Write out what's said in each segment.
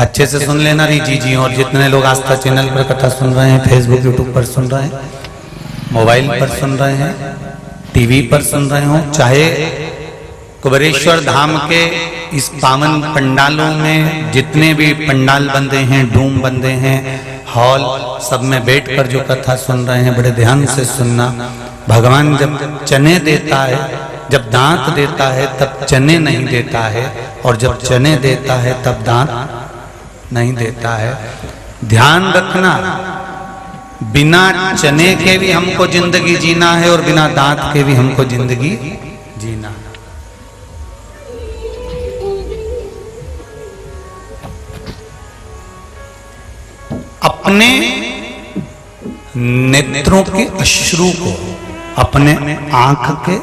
अच्छे से सुन लेना रीजी जी। और जितने लोग आस्था चैनल पर कथा सुन रहे हैं, फेसबुक यूट्यूब पर सुन रहे हैं, मोबाइल पर सुन रहे हैं, टीवी पर सुन रहे हो, चाहे कुबेरेश्वर धाम के इस पावन पंडालों में जितने भी पंडाल बंदे हैं, डूम बंदे हैं, हॉल, सब में बैठकर जो कथा सुन रहे हैं, बड़े ध्यान से सुनना। भगवान जब चने देता है, जब दांत देता है तब चने नहीं देता है, और जब चने देता है तब दांत नहीं देता है। ध्यान रखना, बिना चने के भी हमको जिंदगी जीना है और बिना दांत के भी हमको जिंदगी जीना है। अपने नेत्रों के अश्रु को, अपने आंख के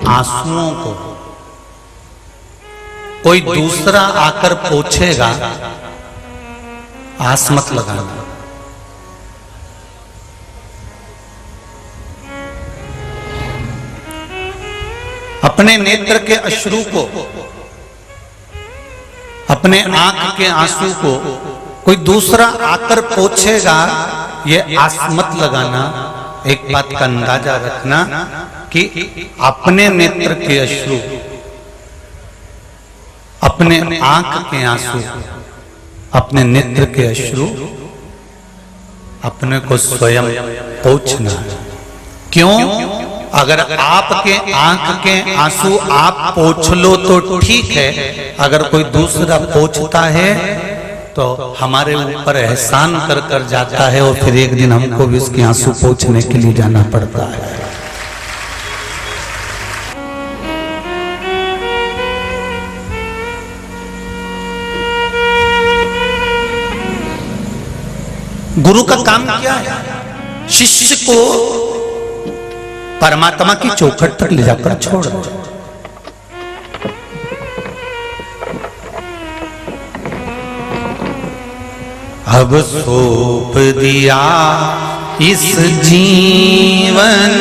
आंसुओं को कोई दूसरा आकर पोंछेगा, आस मत लगाना। अपने नेत्र के अश्रु को, अपने आंख के आंसू को कोई दूसरा आकर पोंछेगा, ये आस मत लगाना। एक बात का अंदाजा रखना कि अपने नेत्र के अश्रु, अपने आंख के आंसू, अपने नेत्र के अश्रु अपने को स्वयं पोंछना है। क्यों? अगर आपके आंख के आंसू आप पोंछ लो तो ठीक है, अगर कोई दूसरा पोंछता है तो हमारे ऊपर एहसान कर कर जाता है, और फिर एक दिन हमको भी उसके आंसू पोंछने के लिए जाना पड़ता है। गुरु का काम क्या है? शिष्य को परमात्मा की चौखट तक ले जाकर छोड़ दो। अब सौंप दिया इस जीवन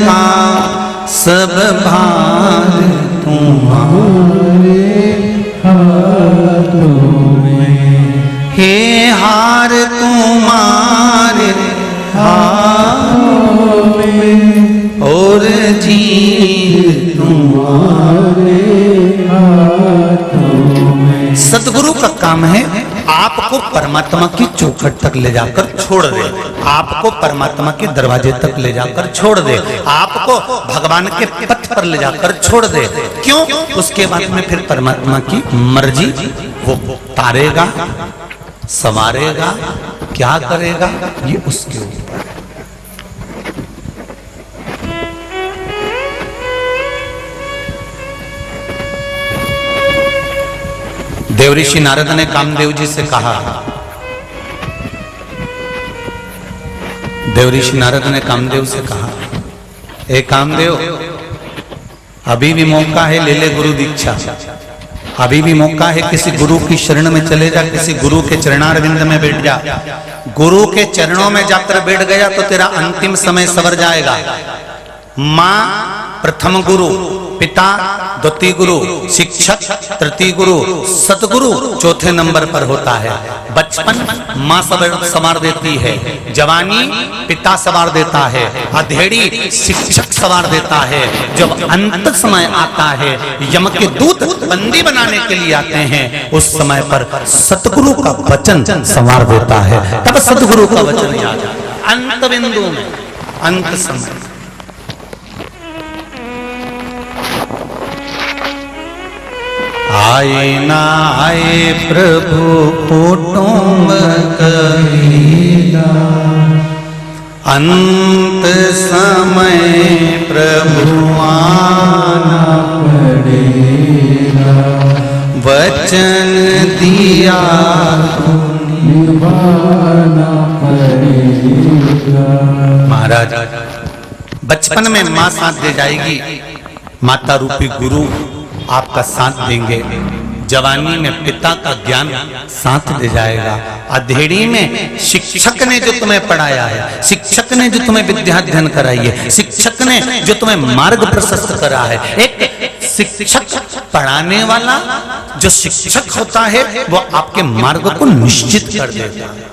का सब भार तुम्हारे हाथों में, हे हार तुम्हारे हाथों में, और जीत तुम्हारे हाथों में। सतगुरु का काम है आपको परमात्मा की चौखट तक ले जाकर छोड़ दे, आपको परमात्मा के दरवाजे तक ले जाकर छोड़ दे, आपको भगवान के पथ पर ले जाकर छोड़ दे। क्यों? उसके बाद में फिर परमात्मा की मर्जी वो तारेगा, संवारेगा, क्या करेगा ये उसके ऊपर है। देवऋषि नारद ने कामदेव जी से कहा, देवऋषि नारद ने कामदेव से कहा, ए कामदेव, अभी भी मौका है, ले ले गुरु दीक्षा। अभी भी मौका है, किसी गुरु की शरण में चले जा, किसी गुरु के चरणारविंद में बैठ जा। गुरु के चरणों में जाकर बैठ गया तो तेरा अंतिम समय सवर जाएगा। मां प्रथम गुरु, पिता द्वितीय गुरु, शिक्षक तृतीय गुरु, सतगुरु चौथे नंबर पर होता है। बचपन मां संवार देती है, जवानी पिता संवार देता है, अधेड़ी शिक्षक संवार देता है। जब अंत समय आता है, यम के दूत बंदी बनाने के लिए आते हैं, उस समय पर सतगुरु का वचन संवार देता है। तब सतगुरु का वचन याद अंत बिंदु में, अंत समय। आए ना आए प्रभु कुटुंब कबीरा, अंत समय प्रभु आना पड़ेगा। वचन दिया तो निभाना पड़ेगा। महाराज, बचपन में मां साथ दे जाएगी, माता रूपी गुरु आपका साथ देंगे। जवानी में पिता का ज्ञान साथ दे जाएगा। अधेड़ी में शिक्षक ने जो तुम्हें पढ़ाया है, शिक्षक ने जो तुम्हें विद्या अध्ययन कराई है, शिक्षक ने जो तुम्हें मार्ग प्रशस्त करा है। एक शिक्षक पढ़ाने वाला जो शिक्षक होता है वो आपके मार्ग को निश्चित कर देता है।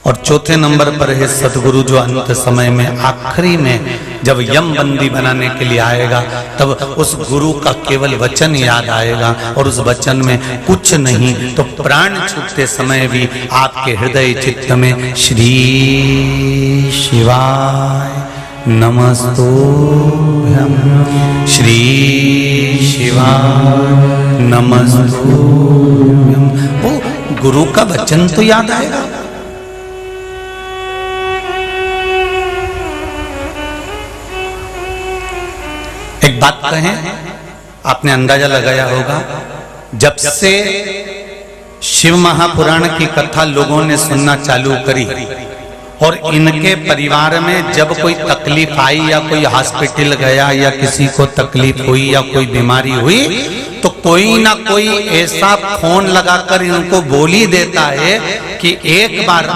और चौथे नंबर पर है सदगुरु, जो अंत समय में आखिरी में जब यम बंदी बनाने के लिए आएगा तब उस गुरु का केवल वचन याद आएगा और उस वचन में कुछ नहीं तो प्राण छूटते समय भी आपके हृदय चित्त में श्री शिवाय नमस्तुभ्यं, श्री शिवाय नमस्तुभ्यं, वो गुरु का वचन तो याद आएगा। एक बात कहें, आपने अंदाजा लगाया होगा, जब से शिव महापुराण की कथा लोगों ने सुनना चालू करी और इनके परिवार में जब कोई तकलीफ आई या कोई हॉस्पिटल गया या किसी को तकलीफ हुई या कोई बीमारी हुई तो कोई ना कोई ऐसा फोन लगाकर इनको बोल ही देता है कि एक बार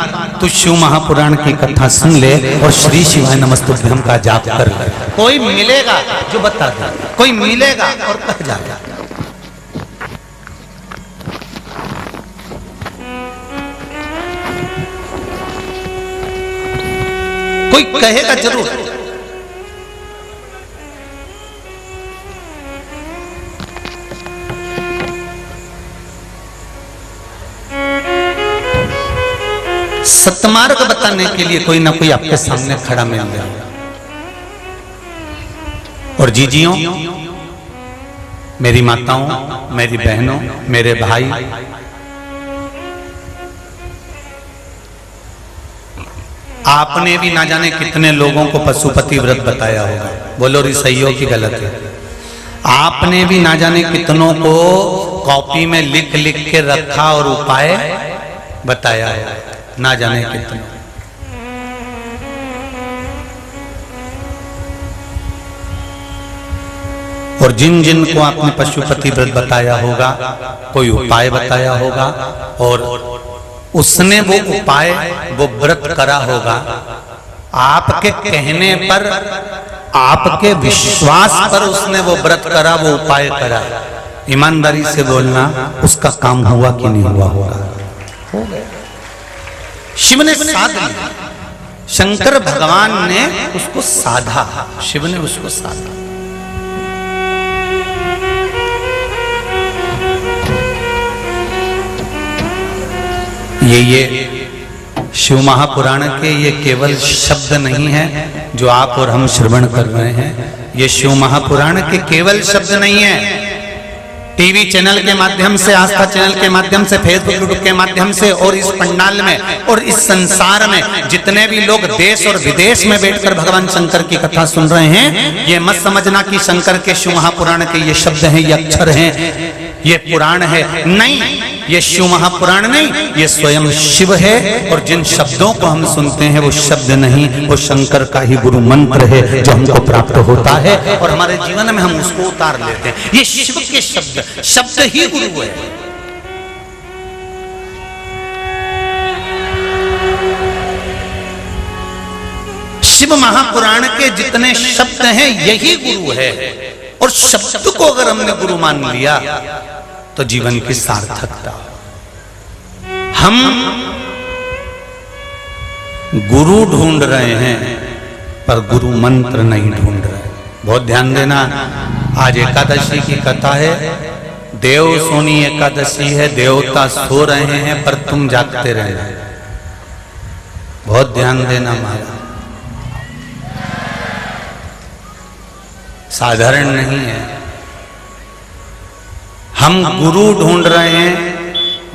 तू शिव महापुराण की कथा सुन ले और श्री शिवाय नमस्तुभ्यं का जाप कर ले। कोई मिलेगा जो बता दे, कोई मिलेगा और कह जाएगा। कोई कहेगा जरूर। सत्मार्ग बताने के लिए कोई ना कोई आपके सामने खड़ा मिल जाएगा। और जीजियों, मेरी माताओं, मेरी बहनों, मेरे भाई, आपने भी ना जाने कितने लोगों को पशुपति व्रत बताया होगा। बोलो री सही हो कि गलत है? आपने भी ना जाने कितनों को कॉपी में लिख लिख के रखा और उपाय बताया है, ना जाने कितने। और जिन जिन को आपने पशुपति व्रत बताया होगा, कोई उपाय बताया होगा और उसने वो उपाय, वो व्रत करा होगा, आपके कहने पर, आपके विश्वास पर उसने वो व्रत करा, वो उपाय करा। ईमानदारी से बोलना, उसका काम हुआ कि नहीं हुआ होगा? हो गया। शिव ने साध लिया, शंकर भगवान ने उसको साधा, शिव ने उसको साधा। ये शिव महापुराण के ये केवल शब्द नहीं है जो आप और हम श्रवण कर रहे हैं। ये शिव महापुराण के केवल शब्द नहीं है। टीवी चैनल के माध्यम से, आस्था चैनल के माध्यम से, फेसबुक यूट्यूब के माध्यम से और इस पंडाल में और इस संसार में जितने भी लोग देश और विदेश में बैठकर भगवान शंकर की कथा सुन रहे हैं, ये मत समझना कि शंकर के शिव महापुराण के ये शब्द हैं, ये अक्षर हैं, ये पुराण है। नहीं, ये शिव महापुराण नहीं, ये स्वयं शिव है। और जिन शब्दों को हम सुनते हैं वो शब्द नहीं, वो शंकर का ही गुरु मंत्र है जो हमको प्राप्त होता है और हमारे जीवन में हम उसको उतार लेते हैं। ये शिव के शब्द, शब्द ही गुरु है। शिव महापुराण के जितने शब्द हैं यही गुरु है। और शब्द को अगर हमने गुरु मान लिया तो जीवन की सार्थकता। हम गुरु ढूंढ रहे हैं पर गुरु मंत्र नहीं ढूंढ रहे। बहुत ध्यान देना, आज एकादशी की कथा है, देव सोनी एकादशी है, देवता सो रहे हैं पर तुम जागते रहना। बहुत ध्यान देना महाराज, साधारण नहीं है। हम गुरु ढूंढ रहे हैं,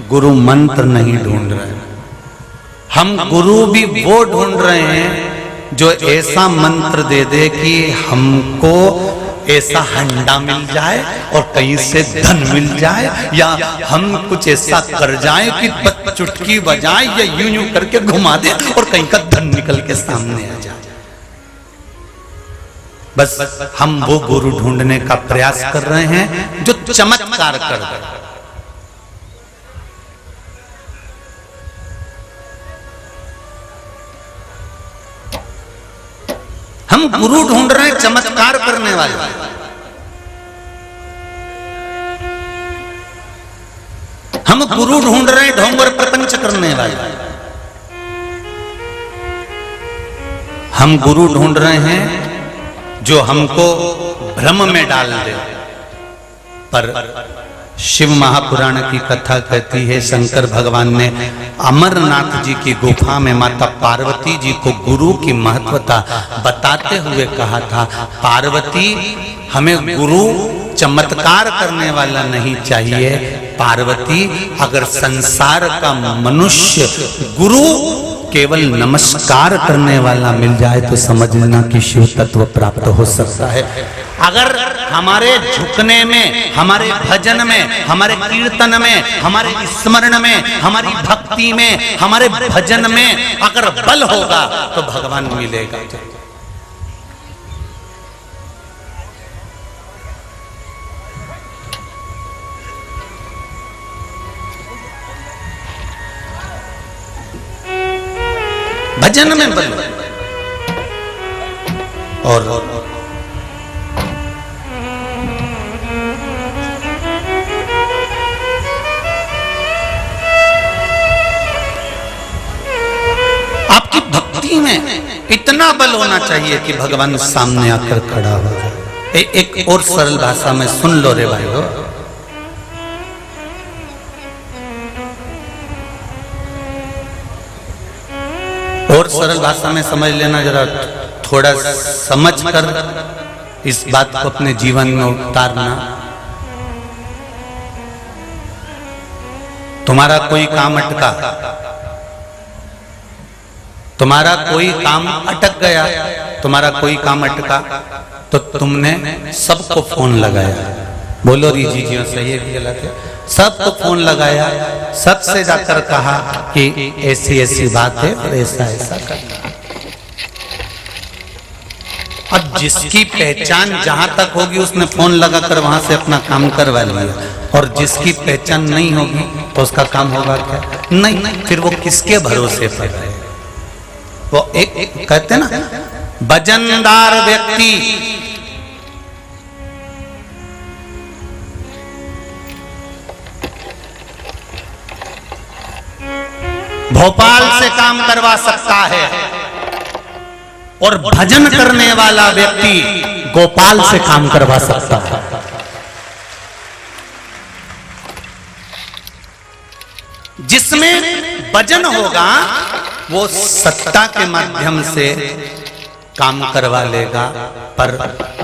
गुरु मंत्र नहीं ढूंढ रहे हैं। हम गुरु भी वो ढूंढ रहे हैं जो ऐसा मंत्र दे दे कि हमको ऐसा हंडा मिल जाए और कहीं से धन मिल जाए, या हम कुछ ऐसा कर जाए कि चुटकी बजाए या यूं यूं करके घुमा दे और कहीं का धन निकल के सामने आ जाए। बस हम वो गुरु ढूंढने का प्रयास कर रहे हैं जो चमत्कार कर दे। हम हम गुरु ढूंढ रहे हैं चमत्कार करने वाले। हम गुरु ढूंढ रहे हैं ढोंग और प्रपंच करने वाले। हम गुरु ढूंढ रहे हैं जो हमको भ्रम में डाल दे। पर शिव महापुराण की कथा कहती है शंकर भगवान ने अमरनाथ जी की गुफा में माता पार्वती जी को गुरु की महत्वता बताते हुए कहा था, पार्वती हमें गुरु चमत्कार करने वाला नहीं चाहिए। पार्वती अगर संसार का मनुष्य गुरु केवल नमस्कार करने वाला मिल जाए तो समझ लेना कि शिव तत्व प्राप्त हो सकता है। अगर हमारे झुकने में, हमारे भजन में, हमारे कीर्तन में, हमारे स्मरण में, हमारी भक्ति में, हमारे भजन में अगर बल होगा तो भगवान मिलेगा। भजन में बल और आपकी भक्ति में इतना बल होना चाहिए कि भगवान सामने आकर खड़ा हो जाए। एक और सरल भाषा में सुन लो रे भाइयों, और सरल भाषा में समझ लेना, जरा थोड़ा समझ कर इस बात को अपने जीवन में उतारना। तुम्हारा कोई काम अटका, तुम्हारा कोई काम अटक गया, तुम्हारा कोई काम अटका तो तुमने सबको फोन लगाया। बोलो री जी जी सही है कि गलत है? सबको फोन लगाया, सबसे जाकर कहा कि ऐसी ऐसी बात है और ऐसा ऐसा करना। अब जिसकी पहचान जहां तक होगी उसने फोन लगाकर वहां से अपना काम करवा लिया, और जिसकी पहचान नहीं होगी तो उसका काम होगा क्या? नहीं। फिर वो किसके भरोसे पर है? वो एक कहते ना, वजनदार व्यक्ति भोपाल से काम करवा सकता है और भजन करने वाला व्यक्ति गोपाल से काम करवा सकता है। जिसमें भजन होगा वो सत्ता के माध्यम से काम करवा लेगा, पर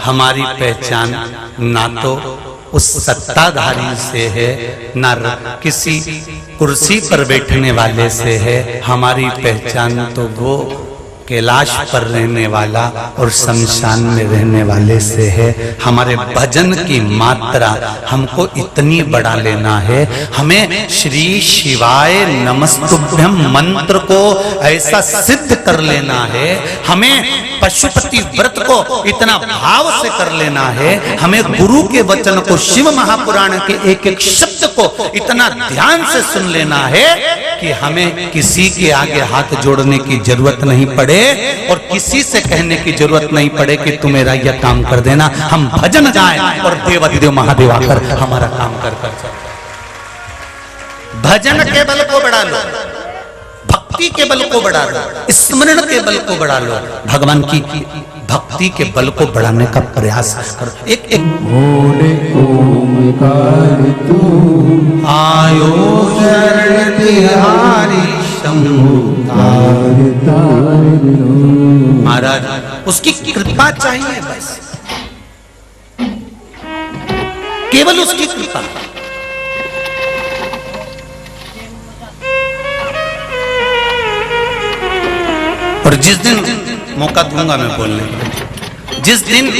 हमारी पहचान ना तो उस सत्ताधारी से है ना किसी कुर्सी पर बैठने वाले से है। हमारी पहचान तो वो कैलाश पर रहने वाला और शमशान में रहने वाले से है। हमारे भजन की मात्रा हमको इतनी बढ़ा लेना है, हमें श्री शिवाय नमस्तुभ्यम मंत्र को ऐसा सिद्ध कर लेना है, हमें पशुपति व्रत को इतना भाव से कर लेना है, हमें गुरु के वचन को, शिव महापुराण के एक एक शब्द को इतना ध्यान से सुन लेना है कि हमें किसी के आगे हाथ जोड़ने की जरूरत नहीं पड़े और किसी से कहने की जरूरत नहीं पड़े कि तू मेरा यह काम कर देना। हम भजन गाएं और देवाधिदेव महादेव आकर हमारा काम कर चलते। भजन के बल को बढ़ा लो, भक्ति के बल को बढ़ा लो, स्मरण के बल को बढ़ा लो, भगवान की भक्ति के बल को बढ़ाने का प्रयास करो। एक एक बोले ओमकार तू आयो शरण तिहारी शंभु महाराज, उसकी कृपा चाहिए बस, केवल उसकी कृपा। और जिस दिन मौका दूंगा मैं बोलने का, जिस दिन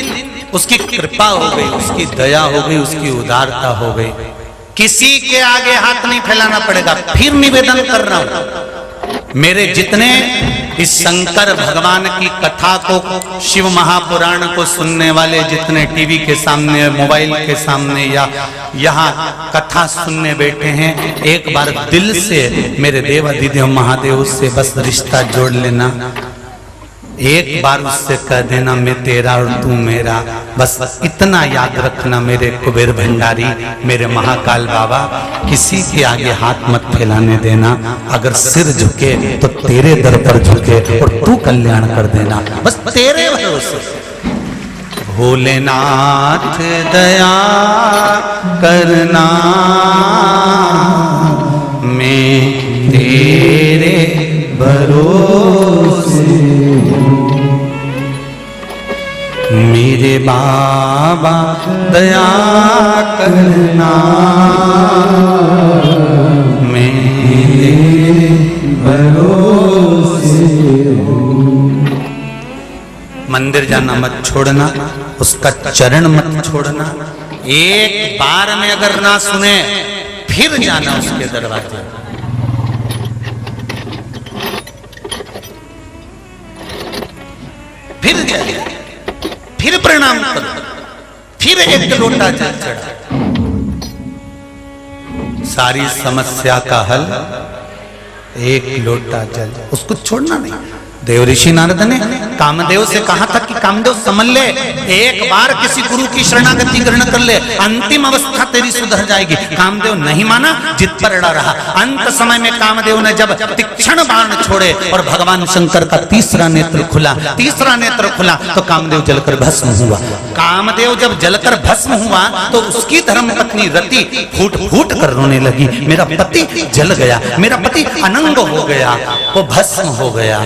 उसकी कृपा हो गई, उसकी दया हो गई, उसकी उदारता हो गई, किसी के आगे हाथ नहीं फैलाना पड़ेगा। फिर निवेदन कर रहा हूं, मेरे जितने इस शंकर भगवान की कथा को, शिव महापुराण को सुनने वाले जितने टीवी के सामने, मोबाइल के सामने या यहाँ कथा सुनने बैठे हैं, एक बार दिल से मेरे देवाधिदेव महादेव से बस रिश्ता जोड़ लेना। एक बार उससे कह देना मैं तेरा और तू मेरा, बस इतना याद रखना मेरे कुबेर भंडारी, मेरे महाकाल बाबा, किसी के आगे हाथ मत फैलाने देना। अगर सिर झुके तो तेरे दर पर झुके और तू कल्याण कर देना, बस तेरे भरोसे। भोलेनाथ दया करना, मैं तेरे भरोसे, मेरे बाबा दया करना, मैं तेरे भरोसे। मंदिर जाना मत छोड़ना, उसका चरण मत छोड़ना। एक बार में अगर ना सुने फिर जाना उसके दरवाजे, फिर जाइए, फिर प्रणाम करो, फिर एक लोटा जल चढ़ा। सारी समस्या का हल एक लोटा जल, उसको छोड़ना नहीं। देव ऋषि नारद ने कामदेव से कहा था कि कामदेव समझ ले, एक बार किसी गुरु की शरणागति ग्रहण कर ले, अंतिम अवस्था तेरी सुधर जाएगी। कामदेव नहीं माना, जिद पर अड़ा रहा। अंत समय में कामदेव ने जब तीक्ष्ण बाण छोड़े और भगवान शंकर का तीसरा नेत्र खुला, तो कामदेव जलकर भस्म हुआ। कामदेव जब जलकर भस्म हुआ तो उसकी धर्म पत्नी रति फूट फूट कर रोने लगी, मेरा पति जल गया, मेरा पति अनंग हो गया, वो भस्म हो गया।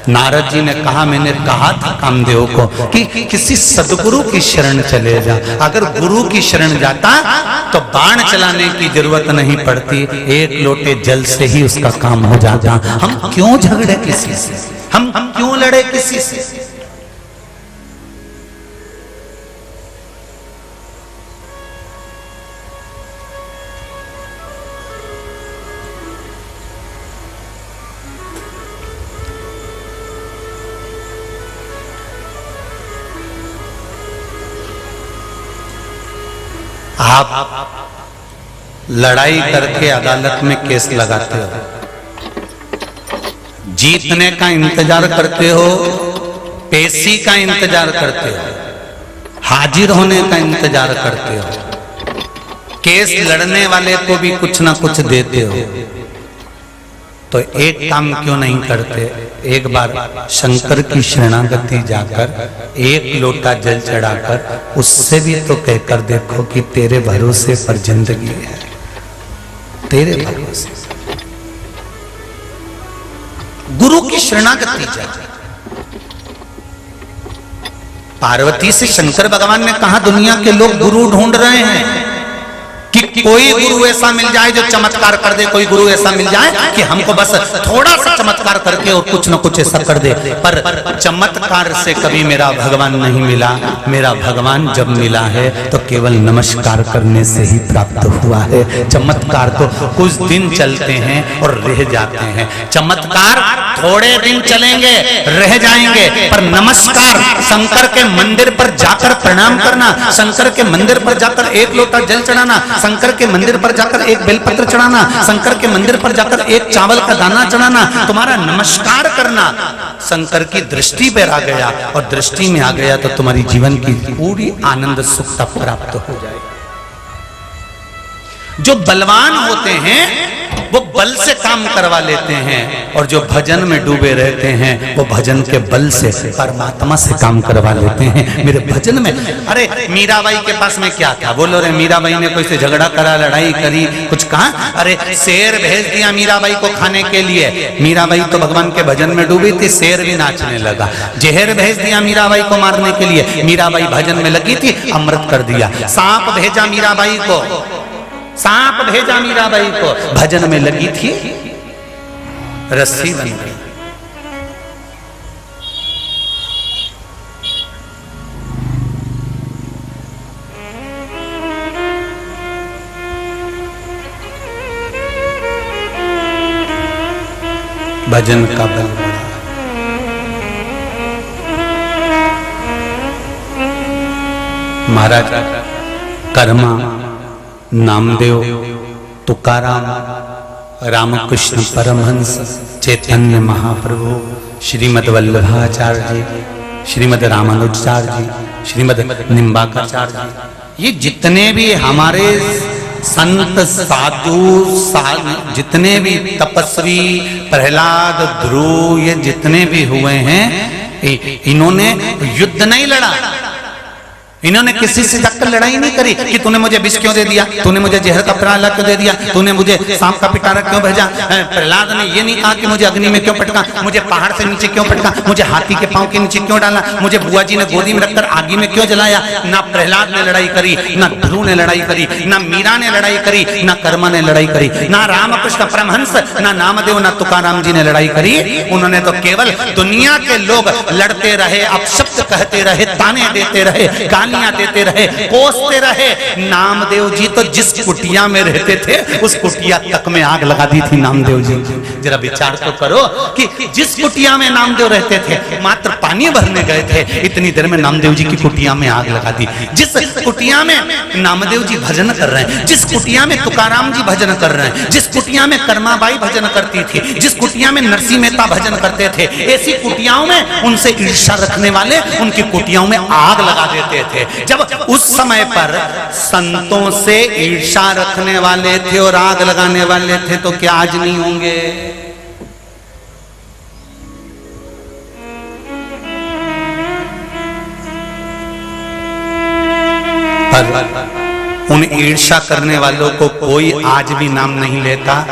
नारद जी ने कहा, मैंने कहा था कामदेव को कि किसी सदगुरु की शरण चले जा। अगर गुरु की शरण जाता तो बाण चलाने की जरूरत नहीं पड़ती, एक लोटे जल से ही उसका काम हो जाता। हम क्यों झगड़े किसी से, हम क्यों लड़े किसी से? आप लड़ाई करके अदालत में केस लगाते हो, जीतने का इंतजार करते हो, पेशी का इंतजार करते हो, हाजिर होने का इंतजार करते हो, केस लड़ने वाले को भी कुछ ना कुछ देते हो। तो एक काम क्यों नहीं करते, एक बार शंकर की शरणागति जाकर एक लोटा जल चढ़ाकर उससे भी तो कहकर देखो कि तेरे भरोसे पर जिंदगी है, तेरे भरोसे। गुरु की शरणागति जाए। पार्वती से शंकर भगवान ने कहा, दुनिया के लोग गुरु ढूंढ रहे हैं कि कोई गुरु ऐसा मिल जाए जो चमत्कार कर दे, कोई गुरु ऐसा मिल जाए कि हमको बस थोड़ा सा चमत्कार करके और कुछ न कुछ ऐसा कर दे। पर चमत्कार से कभी मेरा भगवान नहीं मिला। मेरा भगवान जब मिला है तो केवल नमस्कार करने से ही प्राप्त हुआ है। चमत्कार तो कुछ दिन चलते हैं और रह जाते हैं। चमत्कार थोड़े दिन चलेंगे, रह जाएंगे, पर नमस्कार, शंकर के मंदिर पर जाकर प्रणाम करना, शंकर के मंदिर पर जाकर एक लोटा जल चढ़ाना, शंकर के मंदिर पर जाकर एक बेलपत्र चढ़ाना, शंकर के मंदिर पर जाकर एक चावल का दाना चढ़ाना, तुम्हारा नमस्कार करना शंकर की दृष्टि पर आ गया, और दृष्टि में आ गया तो तुम्हारी जीवन की पूरी आनंद सुखता प्राप्त हो जाए। जो बलवान होते हैं वो बल से काम करवा लेते हैं, और जो भजन में डूबे रहते हैं वो भजन के बल से परमात्मा से काम करवा लेते हैं। मेरे भजन में, अरे मीराबाई के पास में क्या था, बोलो रे मीराबाई ने कोई से झगड़ा करा, लड़ाई करी, कुछ कहा? अरे शेर भेज दिया मीराबाई को खाने के लिए। मीराबाई तो भगवान के भजन में डूबी थी, शेर भी नाचने लगा। जहर भेज दिया मीराबाई को मारने के लिए, मीराबाई भजन में लगी थी, अमृत कर दिया। सांप भेजा मीराबाई को, सांप भेजा मीराबाई को, भजन में लगी थी, रस्सी बन गई। भजन का बल बढ़ा। महाराज कर्मा, नामदेव, तुकाराम, रामकृष्ण परमहंस चैतन्य महाप्रभु, श्रीमद् वल्लभाचार्य जी, श्रीमद् रामानुजाचार्य जी, श्रीमद् निम्बाकाचार्य जी, ये जितने भी हमारे संत साधु जितने भी तपस्वी, प्रहलाद, ध्रुव, ये जितने भी हुए हैं, इन्होंने युद्ध नहीं लड़ा, इन्होंने किसी से जाकर लड़ाई नहीं करी कि तूने मुझे विष क्यों दे दिया, तूने मुझे जहर का प्याला क्यों दे दिया, तूने मुझे सांप का पिटारा क्यों भेजा। प्रहलाद ने ये नहीं कहा कि मुझे अग्नि में क्यों पटका, मुझे पहाड़ से नीचे क्यों पटका, मुझे हाथी के पांव के नीचे क्यों डाला, मुझे बुआ जी ने गोदी में रखकर आगी में क्यों जलाया। ना प्रहलाद ने लड़ाई करी, ना ध्रुव ने लड़ाई करी, ना मीरा ने लड़ाई करी, ना कर्मा ने लड़ाई करी, ना रामकृष्ण परमहंस, ना नामदेव, ना तुकाराम जी ने लड़ाई करी। उन्होंने तो केवल दुनिया के लोग लड़ते रहे, अपशब्द कहते रहे, ताने देते रहे, देते रहे, कोसते रहे। नामदेव जी तो जिस कुटिया में रहते थे उस कुटिया तक में आग लगा दी थी नामदेव जी। जरा विचार तो करो कि जिस कुटिया में नामदेव रहते थे, मात्र पानी भरने गए थे, इतनी देर में नामदेव जी की कुटिया में आग लगा दी। जिस कुटिया में नामदेव जी भजन कर रहे हैं, जिस कुटिया में तुकाराम जी भजन कर रहे हैं, जिस कुटिया में कर्माबाई भजन करती थी, जिस कुटिया में नरसिंह मेहता भजन करते थे, ऐसी कुटियाओं में उनसे ईर्ष्या रखने वाले उनकी कुटियाओं में आग लगा देते थे। जब उस समय पर संतों से ईर्ष्या रखने वाले थे और आग लगाने वाले थे, तो क्या आज नहीं होंगे? पर उन ईर्ष्या करने वालों को कोई आज भी नाम नहीं लेता।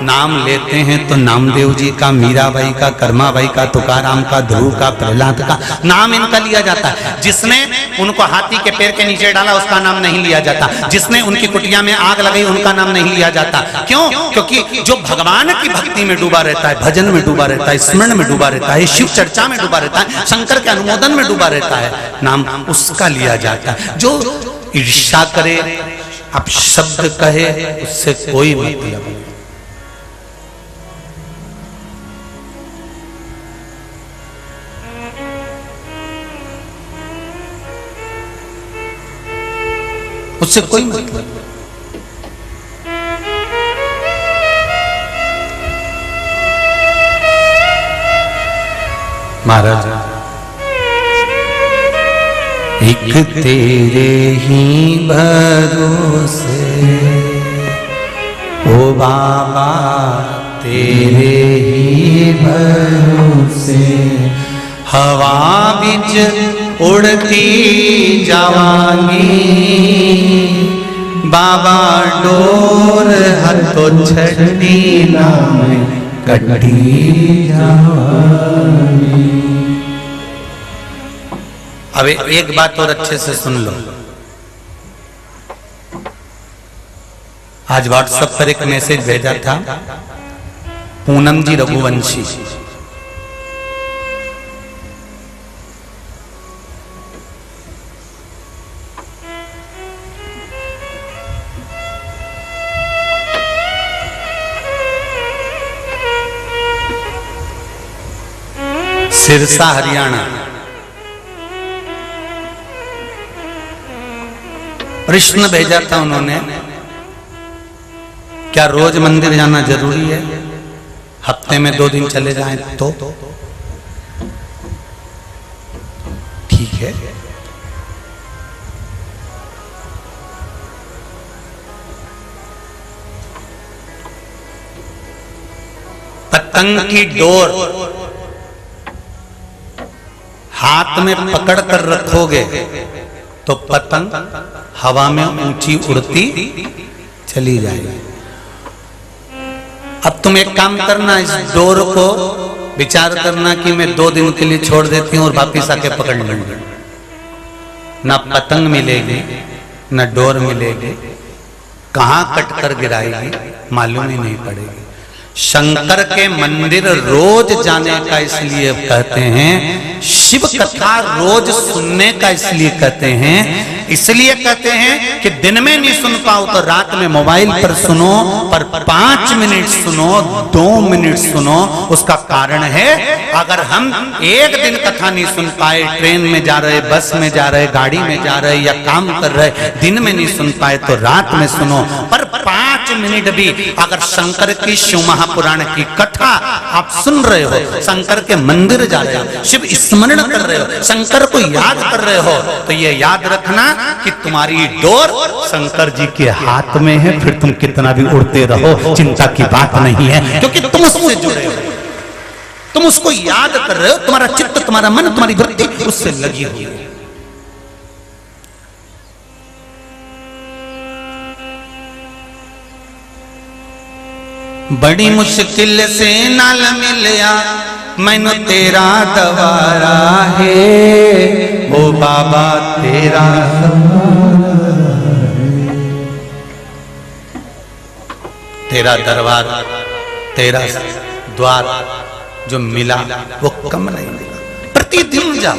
नाम लेते हैं तो नामदेव जी का, मीराबाई का, कर्माबाई का, तुकाराम का, ध्रुव का, प्रहलाद का नाम इनका लिया जाता है। जिसने उनको हाथी के पैर के नीचे डाला उसका नाम नहीं लिया जाता, जिसने उनकी कुटिया में आग लगाई उनका नाम नहीं लिया जाता। क्यों? क्योंकि जो भगवान की भक्ति में डूबा रहता है, भजन में डूबा रहता है, स्मरण में डूबा रहता है, शिव चर्चा में डूबा रहता है, शंकर के अनुमोदन में डूबा रहता है, नाम उसका लिया जाता है। जो ईर्ष्या करे, अपशब्द कहे, उससे कोई मतलब नहीं। उससे कोई मतलब नहीं। महाराज, एक तेरे ही भरोसे ओ बाबा, तेरे ही भरोसे हवा बिच उड़ती जवानी, बाबा डोर हथो छड़ी नाम कटी जवानी। अब एक बात और अच्छे से सुन लो। आज व्हाट्सएप पर एक मैसेज भेजा था पूनम जी रघुवंशी, सिरसा हरियाणा। प्रश्न भेजा था उन्होंने, क्या रोज मंदिर जाना जरूरी है? हफ्ते में 2 दिन चले जाएं तो ठीक है। पतंग की डोर हाथ में पकड़ कर रखोगे तो पतंग हवा में ऊंची उड़ती चली जाएगी। अब तुम एक काम करना, इस डोर को विचार करना कि मैं 2 दिन के लिए छोड़ देती हूं और वापिस आके पकड़ लूंगी। ना पतंग मिलेगी, ना डोर मिलेगी, कहां कट कर गिराएगी मालूम ही नहीं पड़ेगी। शंकर के मंदिर रोज जाने का इसलिए कहते हैं, शिव कथा रोज सुनने का इसलिए कहते हैं, इसलिए कहते हैं कि दिन में नहीं सुन पाओ तो रात में मोबाइल पर सुनो, पर 5 मिनट सुनो, 2 मिनट सुनो। उसका कारण है, अगर हम एक दिन कथा नहीं सुन पाए, ट्रेन में जा रहे, बस में जा रहे, गाड़ी में जा रहे या काम कर रहे, दिन में नहीं सुन पाए तो रात में सुनो। पर 5 मिनट भी अगर शंकर की शिव महापुराण की कथा आप सुन रहे हो, शंकर के मंदिर जा रहे हो, शिव स्मरण कर रहे हो, शंकर को याद कर रहे हो, तो ये याद रखना कि तुम्हारी डोर शंकर जी के हाथ में है। फिर तुम कितना भी उड़ते रहो, चिंता की बात नहीं है, क्योंकि तुम उससे जुड़े हो, तुम उसको याद कर रहे हो, तुम्हारा चित्त, तुम्हारा मन, तुम्हारी वृत्ति उससे लगी हुई है। बड़ी मुश्किल से नाल मिलया मैनू तेरा दवारा है, ओ बाबा तेरा तेरा दरबार, तेरा द्वार जो मिला वो कम नहीं मिला। प्रतिदिन जाओ,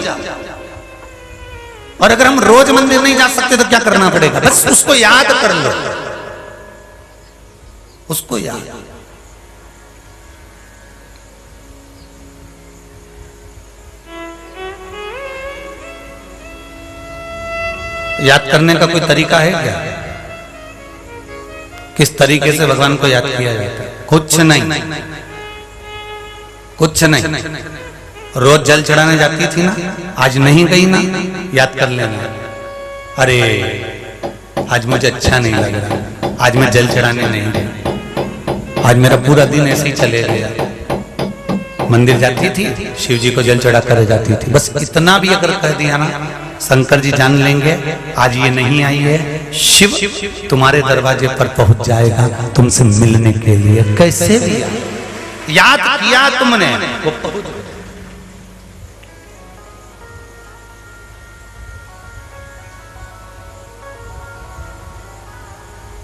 और अगर हम रोज मंदिर नहीं जा सकते तो क्या करना पड़ेगा? बस उसको याद कर लो, उसको याद करने का कोई तरीका है क्या? किस तरीके से भगवान को याद किया जाता है? कुछ नहीं, कुछ नहीं। रोज जल चढ़ाने जाती थी ना, आज नहीं गई ना, याद कर लेना, अरे आज मुझे अच्छा नहीं लग रहा, आज मैं जल चढ़ाने नहीं गई, आज मेरा पूरा दिन ऐसे ही चले गया। मंदिर जाती थी, शिव जी को जल चढ़ा कर जाती थी, बस इतना भी अगर कह दिया ना, शंकर जी जान लेंगे आज ये नहीं आई है, शिव तुम्हारे दरवाजे पर पहुंच जाएगा तुमसे मिलने के लिए। कैसे भी याद किया तुमने, वो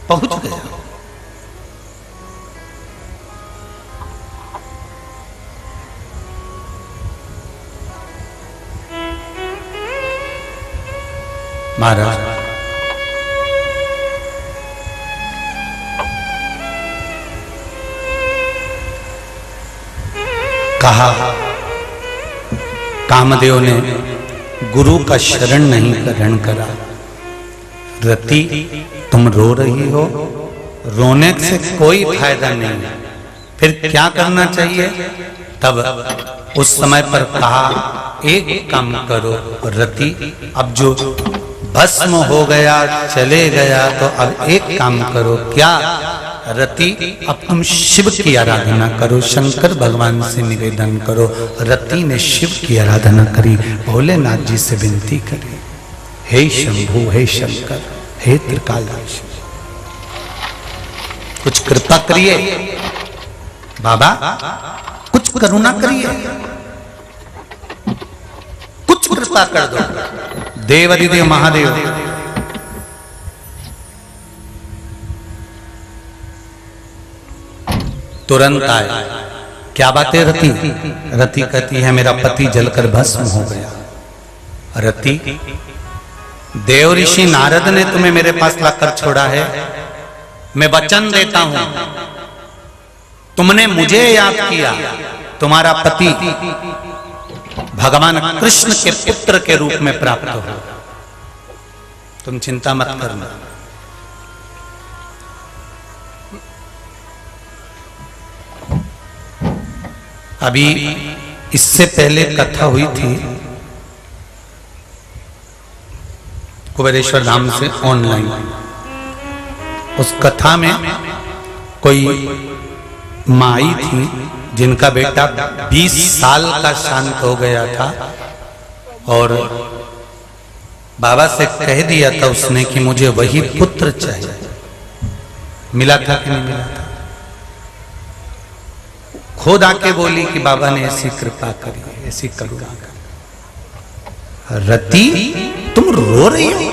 पहुंच गया। महाराज कहा, कामदेव ने गुरु का शरण नहीं ग्रहण करा। रति तुम रो रही हो, रोने से कोई फायदा नहीं, फिर क्या करना चाहिए? तब उस समय पर कहा, एक काम करो रति, अब जो भस्म हो गया, चले गया, तो अब एक काम करो। क्या रति? अब तुम शिव की आराधना करो, शंकर भगवान से निवेदन करो। रति ने शिव की आराधना करी, भोलेनाथ जी से विनती करी, हे शंभु, हे शंकर, हे त्रिकालदर्शी, कुछ कृपा करिए बाबा, कुछ करुणा करिए, कुछ कृपा कर दो। देवाधिदेव महादेव तुरंत आए। क्या बात है रति? रति कहती है मेरा पति जलकर भस्म हो गया। रति, देव ऋषि नारद ने तुम्हें मेरे पास लाकर छोड़ा है, मैं वचन देता हूं, तुमने मुझे याद किया, तुम्हारा पति भगवान कृष्ण के पुत्र के रूप में प्राप्त हो, तुम चिंता मत करना। अभी इससे पहले कथा हुई थी कुबेरेश्वर धाम से ऑनलाइन। उस कथा में कोई माई थी जिनका बेटा 20 साल का शांत हो गया था, और बाबा से कह दिया था उसने कि मुझे वही पुत्र चाहिए। मिला था कि नहीं मिला था? खुद आके बोली कि बाबा ने ऐसी कृपा करी, ऐसी करुणा करी। रति, तुम रो रही हो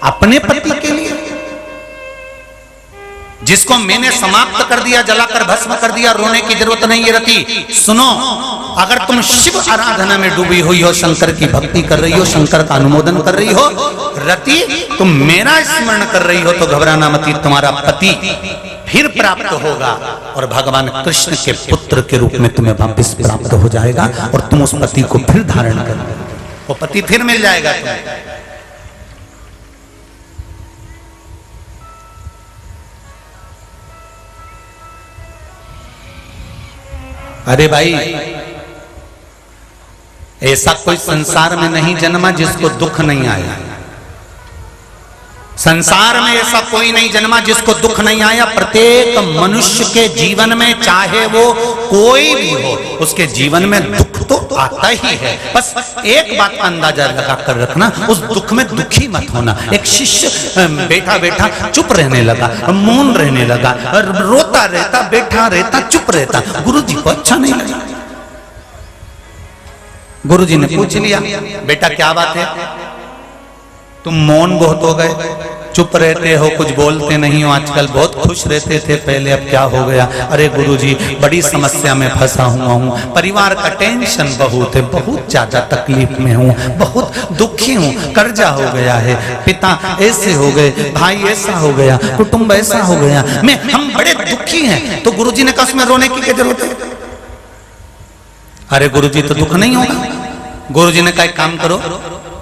अपने पति के लिए, जिसको मैंने समाप्त कर दिया, जलाकर भस्म कर दिया। रोने की जरूरत नहीं है रति। सुनो, अगर तुम शिव आराधना में डूबी हुई हो, शंकर की भक्ति कर रही हो, शंकर का अनुमोदन कर रही हो, रति तुम मेरा स्मरण कर रही हो, तो घबराना मत, तुम्हारा पति फिर प्राप्त होगा और भगवान कृष्ण के पुत्र के रूप में तुम्हें वापस प्राप्त हो जाएगा और तुम उस पति को फिर धारण कर, वो पति फिर मिल जाएगा तुम्हें। अरे भाई, ऐसा कोई संसार में नहीं जन्मा जिसको दुख नहीं आया। संसार में ऐसा कोई नहीं जन्मा जिसको दुख नहीं आया। प्रत्येक मनुष्य के जीवन में, चाहे वो कोई भी हो, उसके जीवन में दुख तो आता ही है। बस एक बात का अंदाजा लगा कर रखना, उस दुख में दुखी मत होना। एक शिष्य बैठा बैठा चुप रहने लगा, मौन रहने लगा, रोता रहता, बैठा रहता, चुप रहता। गुरुजी को अच्छा नहीं लगा। गुरुजी ने पूछ लिया, बेटा क्या बात है, तुम मौन बहुत हो गए, चुप रहते हो, कुछ बोलते नहीं हो, आजकल बहुत खुश रहते थे पहले, अब क्या हो गया? अरे गुरुजी, बड़ी समस्या में फंसा हुआ हूँ, परिवार का टेंशन बहुत है, बहुत ज्यादा तकलीफ में हूँ, बहुत दुखी हूँ, कर्जा हो गया है, पिता ऐसे हो गए, भाई ऐसा हो गया, कुटुंब ऐसा हो गया, हम बड़े दुखी हैं। तो गुरुजी ने कहा उसमें रोने की क्या जरूरत है? अरे गुरुजी, तो दुख नहीं होगा। गुरुजी ने कहा एक काम करो,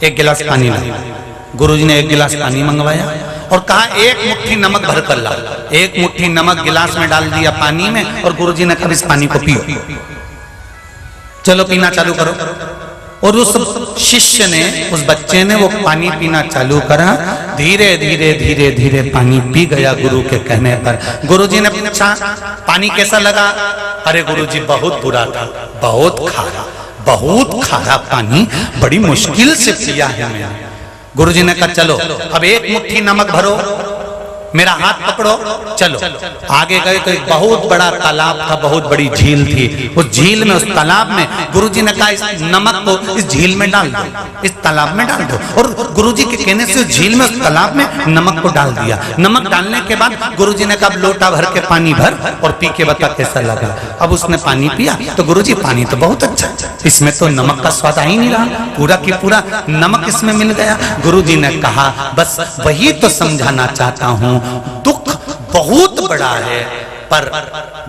एक गिलास पानी लाओ। गुरुजी ने एक गिलास पानी मंगवाया और कहा एक मुट्ठी नमक भर कर लाओ। एक मुट्ठी नमक गिलास में डाल दिया पानी में और गुरुजी ने कहा इस पानी को पियो, चलो पीना चालू करो। और उस शिष्य ने, उस बच्चे ने वो पानी पीना चालू करा। धीरे धीरे धीरे धीरे पानी पी गया गुरु के कहने पर। गुरुजी ने पूछा पानी कैसा लगा? अरे गुरुजी बहुत बुरा था, बहुत खारा पानी, बड़ी मुश्किल से पिया है मैंने। गुरुजी ने कहा चलो अब एक मुट्ठी नमक भरो, मेरा हाथ पकड़ो, चलो। आगे गए तो एक बहुत बड़ा तालाब था, बहुत बड़ी झील थी। उस झील में, उस तालाब में गुरुजी ने कहा इस नमक को इस झील में डाल दो, इस तालाब में डाल दो। और गुरुजी के कहने से उस झील में, उस तालाब में नमक को डाल दिया। नमक डालने के बाद गुरुजी ने कहा लोटा भर के पानी भर और पी के बता कैसा लगा। अब उसने पानी पिया तो गुरुजी पानी तो बहुत अच्छा, इसमें तो नमक का स्वाद आ ही नहीं रहा, पूरा की पूरा नमक इसमें मिल गया। गुरुजी ने कहा बस वही तो समझाना चाहता हूं, दुख बहुत बड़ा है, पर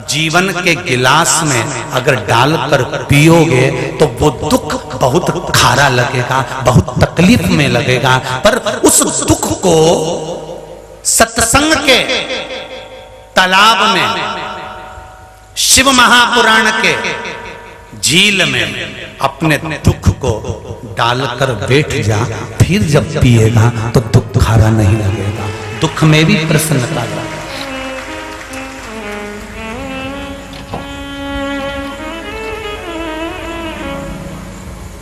जीवन के गिलास में अगर डालकर पियोगे तो वो दुख बहुत खारा लगेगा, बहुत तकलीफ में लगेगा। पर उस दुख को सत्संग के तालाब में, शिव महापुराण के झील में अपने दुख को डालकर बैठ जा, फिर जब पिएगा तो दुख खारा नहीं लगेगा, दुख में भी प्रसन्नता लाएगा।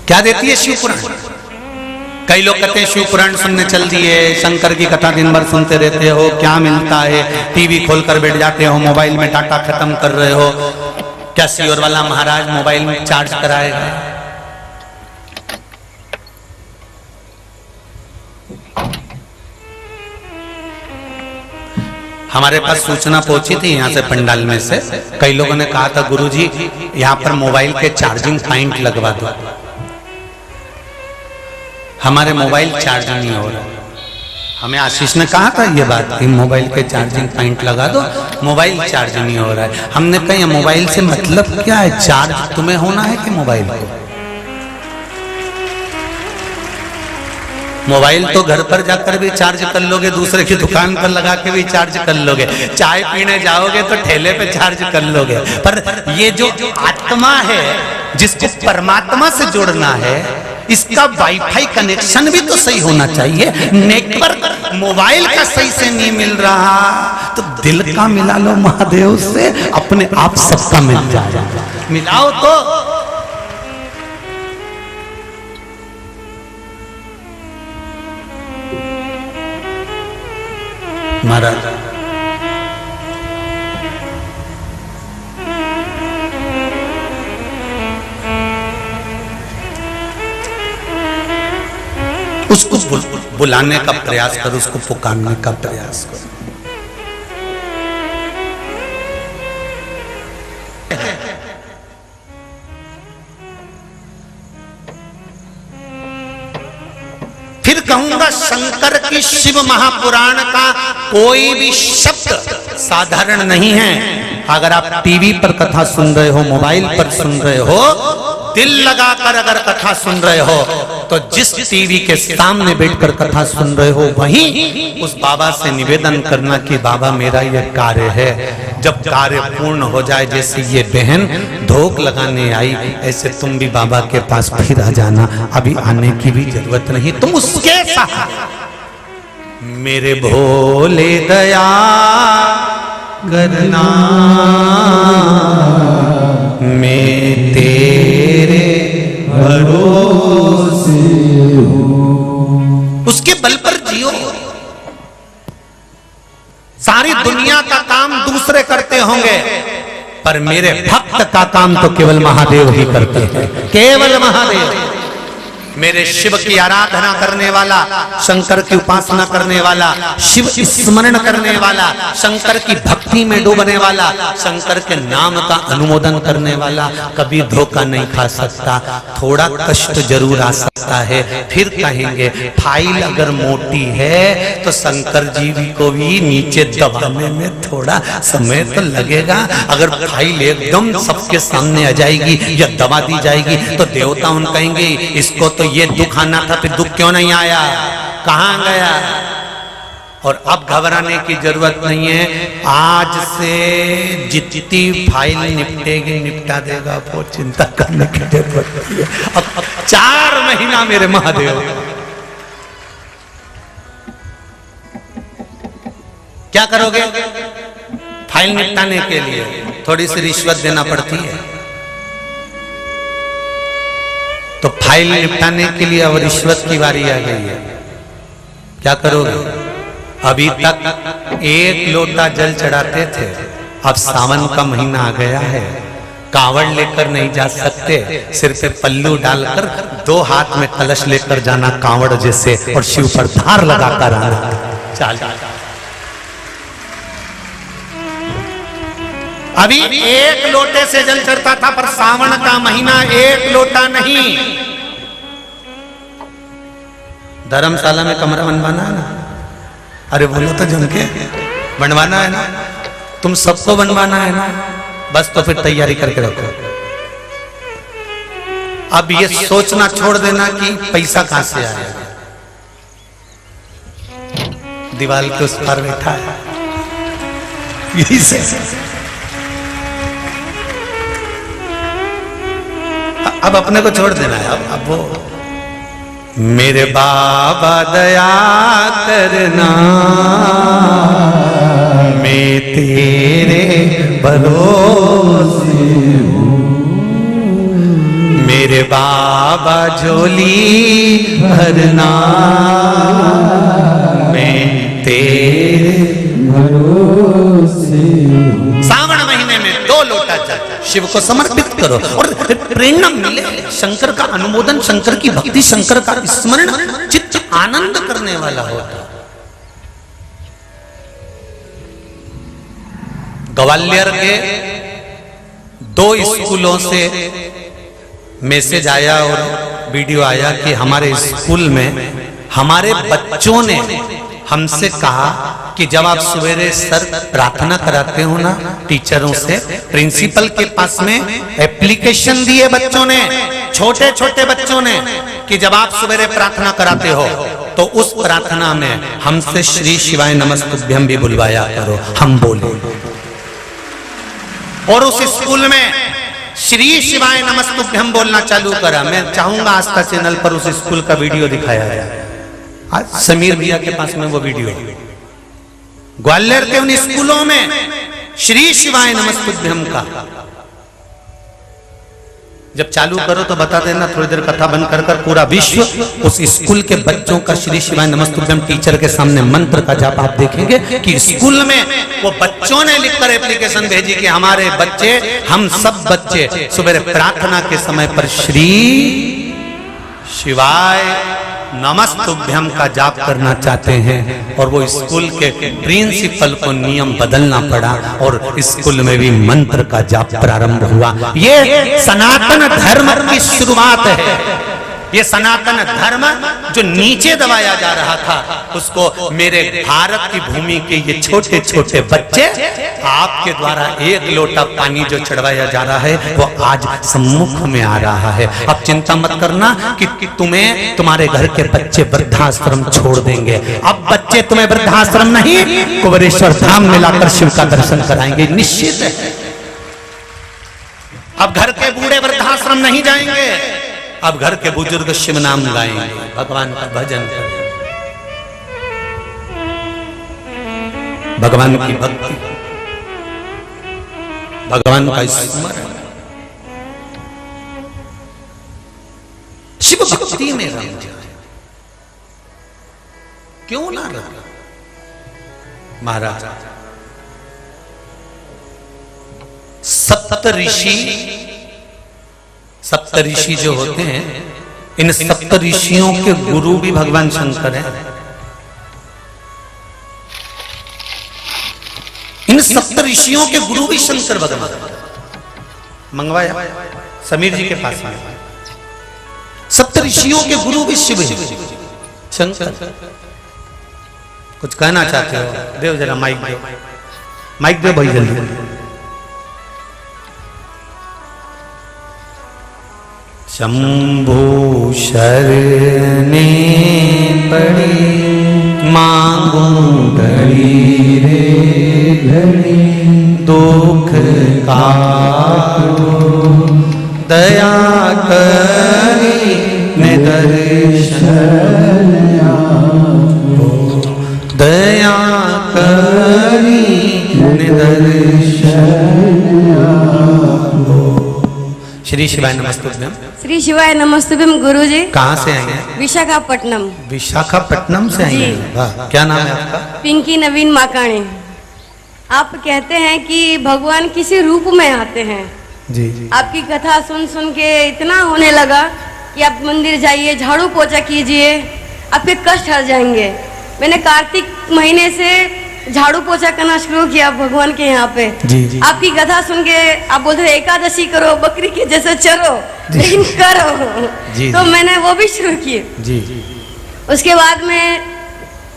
क्या देती है शिव पुराण? कई लोग कहते हैं शिव पुराण सुनने चल दिए, शंकर की कथा दिन भर सुनते रहते हो, क्या मिलता है? टीवी खोलकर बैठ जाते हो, मोबाइल में डाटा खत्म कर रहे हो, क्या सियोर वाला महाराज मोबाइल में चार्ज कराएगा? हमारे पास सूचना पहुंची थी यहाँ से पंडाल में से, कई लोगों ने कहा था गुरुजी यहाँ पर मोबाइल के चार्जिंग पॉइंट लगवा दो। हमारे मोबाइल चार्ज नहीं हो रहा। हमें आशीष ने कहा था ये बात कि मोबाइल के चार्जिंग पॉइंट लगा दो, मोबाइल चार्ज नहीं हो रहा है। हमने कहा मोबाइल से मतलब क्या है? चार्ज तुम्हें होना है कि मोबाइल को? मोबाइल तो घर पर जाकर भी चार्ज कर लोगे, दूसरे की दुकान पर लगा के भी चार्ज कर लोगे, चाय पीने जाओगे तो ठेले पे चार्ज कर लोगे। पर ये जो आत्मा है जिसको परमात्मा से जोड़ना है, इसका वाईफाई कनेक्शन भी तो सही होना चाहिए। नेटवर्क मोबाइल का सही से नहीं मिल रहा तो दिल का मिला लो महादेव से, अपने आप सबका मिल जाएगा। मिलाओ तो महाराज उसको बुलाने का प्रयास करो, उसको पुकारने का प्रयास करो। कहूंगा, शंकर की शिव महापुराण का कोई भी शब्द साधारण नहीं है। अगर आप टीवी पर कथा सुन रहे हो, मोबाइल पर सुन रहे हो, दिल लगाकर अगर कथा सुन रहे हो, तो जिस टीवी के सामने बैठकर कथा सुन रहे हो, वहीं उस बाबा से निवेदन करना कि बाबा मेरा यह कार्य है, जब कार्य पूर्ण हो जाए, जैसे ये बहन धोख लगाने आई, ऐसे तुम भी बाबा के पास फिर आ जाना। अभी आने की भी जरूरत नहीं, तुम उसके साथ मेरे भोले दया करना, मैं तेरे भरोसे हूं। उसके बल पर जियो। सारी दुनिया का काम दूसरे करते होंगे, पर मेरे भक्त का काम तो केवल महादेव ही करते हैं, केवल महादेव। मेरे शिव की आराधना करने वाला, शंकर की उपासना करने वाला, शिव स्मरण करने वाला, शंकर की भक्ति में डूबने वाला, शंकर के नाम का अनुमोदन करने वाला कभी धोखा नहीं खा सकता। थोड़ा कष्ट जरूर आ सकता है, फिर कहेंगे फाइल अगर मोटी है तो शंकर जी को भी नीचे दबाने में थोड़ा समय तो लगेगा। अगर फाइल एकदम सबके सामने आ जाएगी या दबा दी जाएगी तो देवता उन कहेंगे इसको तो ये दुख आना था, फिर दुख क्यों नहीं आया, कहां गया। और अब घबराने की जरूरत नहीं है, आज से जितनी फाइल निपटेगी निपटा देगा, वो चिंता करने की जरूरत नहीं है। अब 4 महीना मेरे महादेव, क्या करोगे? फाइल निपटाने के लिए थोड़ी सी रिश्वत देना पड़ती है, तो फाइल निपटाने के लिए अब रिश्वत की बारी आ गई है। क्या करोगे? अभी तक 1 लोटा जल चढ़ाते थे, अब सावन का महीना आ गया है, कांवड़ लेकर नहीं जा सकते, सिर पे पल्लू डालकर 2 हाथ में कलश लेकर जाना कांवड़ जैसे, और शिव पर धार लगाकर आना। चल अभी 1 लोटे से जल चढ़ता था, पर सावन का महीना 1 लोटा नहीं। धर्मशाला में कमरा बनवाना है ना, अरे बोलो तो जम के बनवाना है ना, तुम सबको बनवाना है ना, बस तो फिर तैयारी करके रखो। अब ये सोचना छोड़ देना कि पैसा कहां से आएगा, दीवार के उस पार बैठा है, यही से। अब अपने को छोड़ देना है। अब वो मेरे बाबा दया करना, मैं तेरे भरोसे हूँ, मेरे बाबा झोली भरना, मैं तेरे भरोसे हूँ। सावन महीने में 2 लोटा जल शिव को समर्पित करो और प्रेरणा मिले, शंकर का अनुमोदन, शंकर की भक्ति, शंकर का स्मरण चित्त आनंद करने वाला होता। ग्वालियर के 2 स्कूलों से मैसेज आया और वीडियो आया कि हमारे स्कूल में हमारे बच्चों ने हमसे कहा कि जब आप सवेरे सर प्रार्थना कराते हो ना टीचरों से, प्रिंसिपल के पास में एप्लीकेशन दिए बच्चों ने, छोटे छोटे बच्चों ने, कि जब आप सवेरे प्रार्थना कराते हो तो उस प्रार्थना में हमसे श्री शिवाय नमस्तुभ्यम भी बुलवाया करो। हम बोले और उस स्कूल में श्री शिवाय नमस्तुभ्यम बोलना चालू करा। मैं चाहूंगा आस्था चैनल पर उस स्कूल का वीडियो दिखाया गया, आज समीर भैया के पास में वो वीडियो। ग्वालियर के उन स्कूलों में श्री शिवाय नमस्तुभ्यम का जब चालू करो तो बता देना, थोड़ी देर कथा बंद कर कर पूरा विश्व उस स्कूल के बच्चों का श्री शिवाय नमस्तुभ्यम टीचर के सामने मंत्र का जाप आप देखेंगे कि स्कूल में वो बच्चों ने लिखकर एप्लीकेशन भेजी कि हमारे बच्चे, हम सब बच्चे सुबह प्रार्थना के समय पर श्री शिवाय नमस्तुभ्यम का जाप करना चाहते हैं। और वो स्कूल के प्रिंसिपल को नियम बदलना पड़ा और स्कूल में भी मंत्र का जाप प्रारंभ हुआ। ये सनातन धर्म की शुरुआत है। ये सनातन धर्म जो नीचे दबाया जा रहा था, उसको मेरे भारत की भूमि के ये छोटे छोटे बच्चे आपके द्वारा एक लोटा पानी जो चढ़वाया जा रहा है वो आज सम्मुख में आ रहा है। अब चिंता मत करना कि तुम्हें तुम्हारे घर के बच्चे वृद्धाश्रम छोड़ देंगे। अब बच्चे तुम्हें वृद्धाश्रम नहीं, कुबेरेश्वर धाम में लाकर शिव का दर्शन कराएंगे, निश्चित है। अब घर के बूढ़े वृद्धाश्रम नहीं जाएंगे, अब घर के बुजुर्ग शिव नाम गाएंगे, भगवान का भजन करेंगे, भगवान की भक्ति, भगवान का स्मरण, शिव भक्ति में रम जाए। क्यों ना रहे महाराज? सप्त ऋषि जो होते हैं, इन सप्त ऋषियों के गुरु भी भगवान शंकर हैं। इन सप्त ऋषियों के गुरु भी शंकर भगवान। मंगवाया समीर जी के पास में, सप्त ऋषियों के गुरु भी शिव हैं, शंकर। कुछ कहना चाहते हो? देव जरा माइक दो, माइक दो भाई जल्दी। शंभु शरणे पड़ी मांगू घड़ी रे घड़ी, दुख काटो दया करी ने दर्शन आपो, दया करी ने दर्शन आपो। श्री शिवाय नमस्तुभ्यम। श्री शिवाय नमस्तुभ्यम। गुरुजी कहाँ से आए हैं? विशाखापट्टनम। विशाखापट्टनम से आई हैं? वाह, क्या नाम है आपका? पिंकी नवीन माकाणी। आप कहते हैं कि भगवान किसी रूप में आते हैं। जी। आपकी कथा सुन सुन के इतना होने लगा कि आप मंदिर जाइए, झाड़ू पोछा कीजिए, आपके कष्ट हट जाएंगे। मैंने कार्तिक महीने से झाड़ू पोछा करना शुरू किया भगवान के यहाँ पे। जी। आपकी कथा सुन के आप बोलते थे एकादशी करो, बकरी के जैसे चरो, लेकिन करो। जी, तो मैंने वो भी शुरू किए। जी। उसके बाद में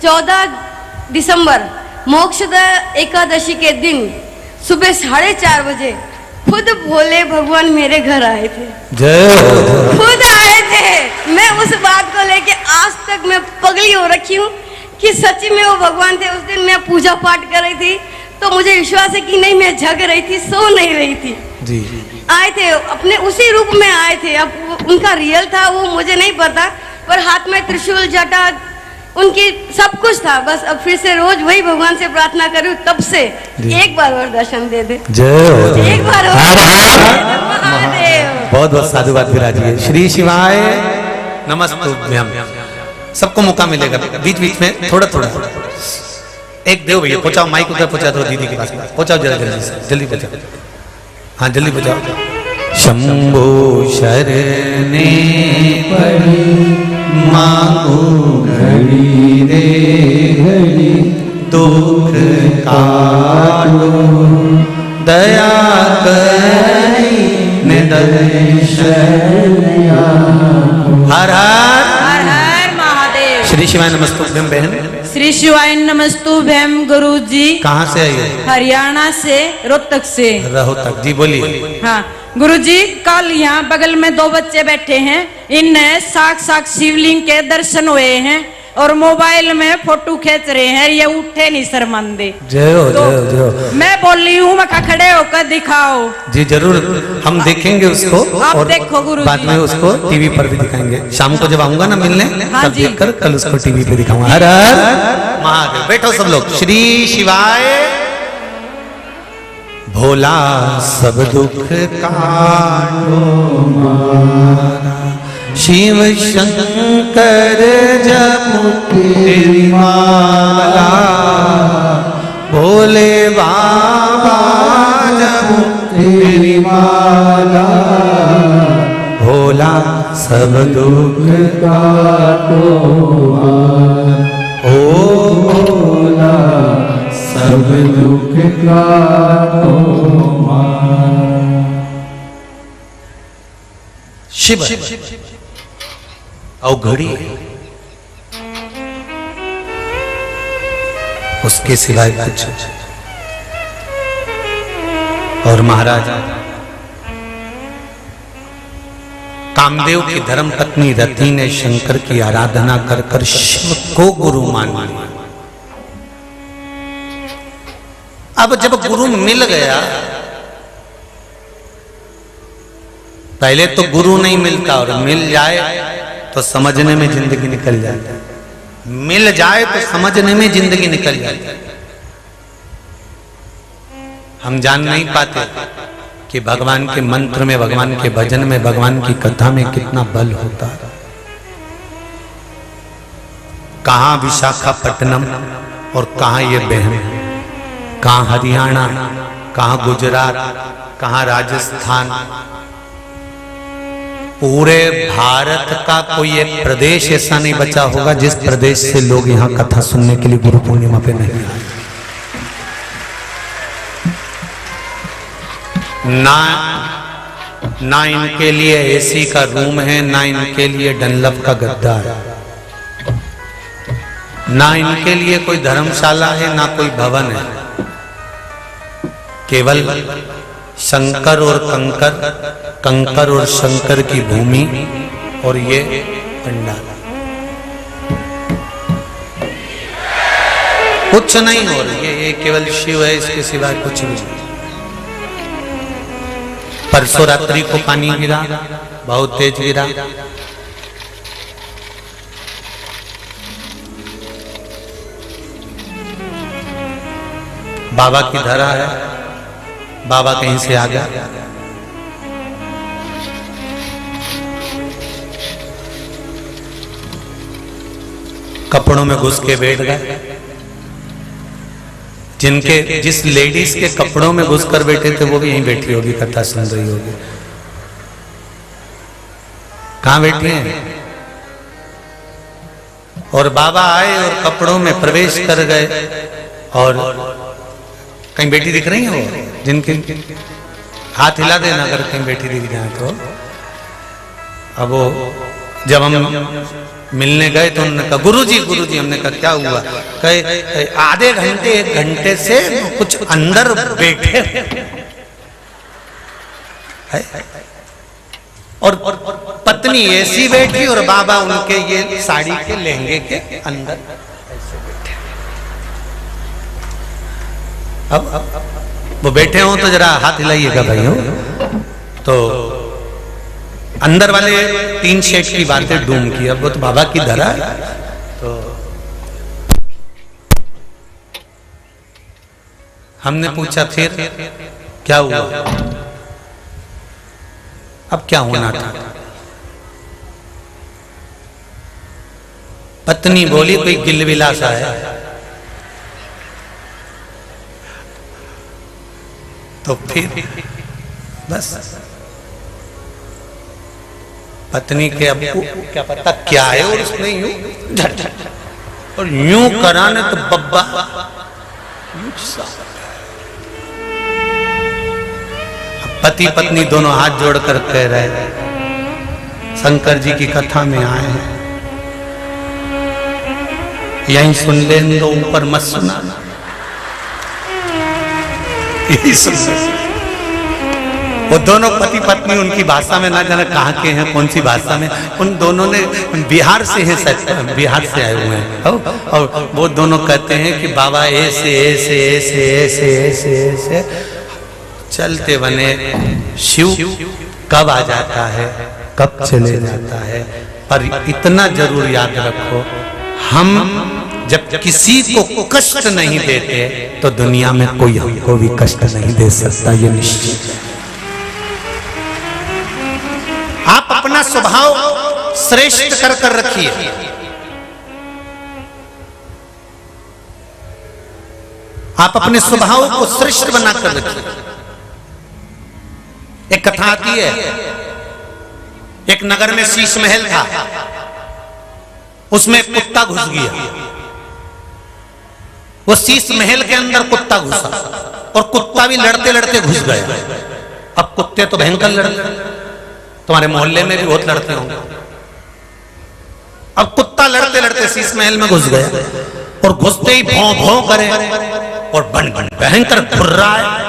14 दिसंबर मोक्षदा एकादशी के दिन सुबह 4:30 बजे खुद भोले भगवान मेरे घर आए थे। खुद आए थे। मैं उस बात को लेके आज तक मैं पगली हो रखी हूँ कि सच्ची में वो भगवान थे। उस दिन मैं पूजा पाठ कर रही थी तो मुझे विश्वास है कि नहीं, मैं जग रही थी, सो नहीं रही थी। जी। आए थे अपने उसी रूप में आए थे। अब उनका रियल था वो मुझे नहीं पता, पर हाथ में त्रिशूल, जटा, उनकी सब कुछ था। बस अब फिर से रोज वही भगवान से प्रार्थना करूं, तब से एक बार और दर्शन दे दे, एक बार और। बहुत बहुत साधुवाद विराजिए। श्री शिवाय नमस्तुभ्यम। सबको मौका मिलेगा, बीच बीच में थोड़ा थोड़ा। एक देव भैया पहुंचाओ, माइक उधर पहुंचा दो दीदी के पास, पहुंचाओ जरा जल्दी से, जल्दी पहुंचाओ। हाँ जल्दी पहुंचाओ। शंभो शरणे पड़ी मांगो घड़ी रे घड़ी, दुख काटो दया करी ने दर्शन आपो। हर हर महादेव। श्री शिवाय नमस्तुभ्यम बहन। श्री शिवाय नमस्तुभ्यम। गुरुजी कहाँ से आई है? हरियाणा से, रोहतक से। रोहतक। जी बोलिए। हाँ गुरुजी, कल यहाँ बगल में 2 बच्चे बैठे हैं, इनने साक्षात शिवलिंग के दर्शन हुए हैं और मोबाइल में फोटो खींच रहे हैं, ये उठे नहीं शर्मांदे। जय हो, जय हो, जय हो। मैं बोल रही हूँ, मैं खड़े होकर दिखाओ। जी जरूर, हम देखेंगे उसको। आप और देखो गुरुजी, बाद में उसको टीवी पर भी दिखाएंगे। शाम को जब आऊंगा ना मिलने, तब देखकर कल उसको टीवी पे दिखाऊंगा। हर हर महादेव। बैठो सब लोग। श्री शिवाय। भोला सब दुख काटो मारा, शिव शंकर जपो तेरी माला, भोले बाबा जपो तेरी माला, भोला सब दुख काटो मारा, ओ भोला सब दुख काटो मारा। शिव अवघड़ी, उसके सिवाय कुछ। और महाराज कामदेव की धर्म पत्नी रति ने शंकर की आराधना कर कर शिव को गुरु मान लिया। अब जब गुरु मिल गया, पहले तो गुरु नहीं मिलता, और मिल जाए तो समझने में जिंदगी निकल जाती है। मिल जाए तो समझने में जिंदगी निकल जाती है। हम जान नहीं पाते कि भगवान के मंत्र में, भगवान के भजन में, भगवान की कथा में कितना बल होता है। कहां विशाखापट्टनम और कहां ये बहन, कहां हरियाणा, कहां गुजरात, कहां राजस्थान, पूरे भारत का कोई एक प्रदेश ऐसा नहीं बचा होगा जिस प्रदेश से लोग यहां कथा सुनने के लिए गुरु पूर्णिमा पे नहीं आए। ना इनके लिए एसी का रूम है, ना इनके लिए डनलप का गद्दा है, ना इनके लिए कोई धर्मशाला है, ना कोई भवन है। केवल शंकर और कंकर, कंकर और शंकर की भूमि, और ये पंडाल। कुछ नहीं हो रहा, ये केवल शिव है, इसके सिवाय कुछ नहीं। परसों रात्रि को पानी गिरा, बहुत तेज गिरा। बाबा की धरा है, बाबा कहीं से आ गया। कपड़ों में घुस के बैठ गए। जिस लेडीज के कपड़ों में घुसकर बैठे थे वो भी यहीं बैठी होगी, कथा सुन रही होगी। कहां बैठी हैं? और बाबा आए और कपड़ों में प्रवेश कर गए। और कहीं बेटी दिख रही है वो, जिनके हाथ हिला देना अगर कहीं बेटी दिख जाए तो। अब वो जब हम मिलने गए तो उन्होंने कहा गुरुजी गुरुजी। हमने कहा क्या हुआ? कहे आधे घंटे 1 घंटे से कुछ अंदर बैठे है, और पत्नी ऐसी बैठी और बाबा उनके ये साड़ी के लहंगे के अंदर ऐसे बैठे। अब वो बैठे हो तो जरा हाथ हिलाइएगा भाइयों। तो अंदर वाले 3 शेड की बातें डूम की। अब वो तो बाबा की धरा है। तो हमने पूछा फिर क्या हुआ? अब क्या होना था? पत्नी बोली कोई गिलविला सा है। तो फिर बस पत्नी के अब क्या पता क्या है, और उसने यूं और यूं कराने तो बब्बा पति पत्नी दोनों हाथ जोड़कर कह रहे शंकर जी की कथा में आए हैं, यहीं सुन लें तो ऊपर मत सुनाना। यही सुन। वो दोनों पति पत्नी उनकी भाषा में ना जाने कहाँ के हैं, कौन सी भाषा में। उन दोनों ने बिहार से हैं, सच बिहार से आए हुए हैं। और वो दोनों कहते हैं कि बाबा ऐसे ऐसे ऐसे ऐसे ऐसे ऐसे चलते बने। शिव कब आ जाता है, कब चले जाता है। पर इतना जरूर याद रखो, हम जब किसी को कष्ट नहीं देते तो दुनिया में कोई हमको भी कष्ट नहीं दे सकता, ये निश्चित है। आप अपना स्वभाव श्रेष्ठ कर कर रखिए। आप अपने स्वभाव को श्रेष्ठ बनाकर रखिए। एक कथा आती है, एक नगर में शीश महल था, उसमें एक कुत्ता घुस गया। वो शीश महल के अंदर कुत्ता घुसा और कुत्ता भी लड़ते लड़ते घुस गया। अब कुत्ते तो भयंकर लड़ते, तुम्हारे मोहल्ले में भी बहुत लड़ते होंगे। अब कुत्ता लड़ते लड़ते शीश महल में घुस गया और घुसते ही भौं भौं करे और बन बन भयंकर घुर रहा है।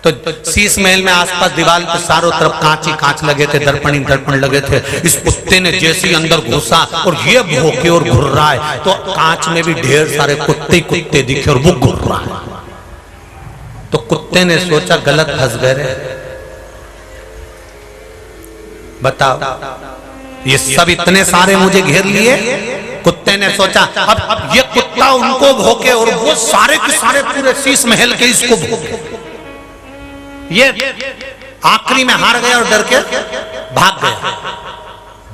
तो शीश महल में आसपास दीवार पे चारों तरफ कांच ही कांच लगे थे, दर्पण ही दर्पण लगे थे। इस कुत्ते ने जैसे ही अंदर घुसा और ये भौंके और घुर रहा है, तो कांच में भी ढेर सारे कुत्ते कुत्ते दिखे और वो घुर रहा है। तो कुत्ते ने सोचा गलत फंस गए, बताओ ये सब इतने सारे मुझे घेर लिए। कुत्ते ने सोचा अब ये कुत्ता उनको भौंके और वो सारे के सारे पूरे शीश महल के इसको भौंके। ये आखिरी में हार गया और डर के भाग गया,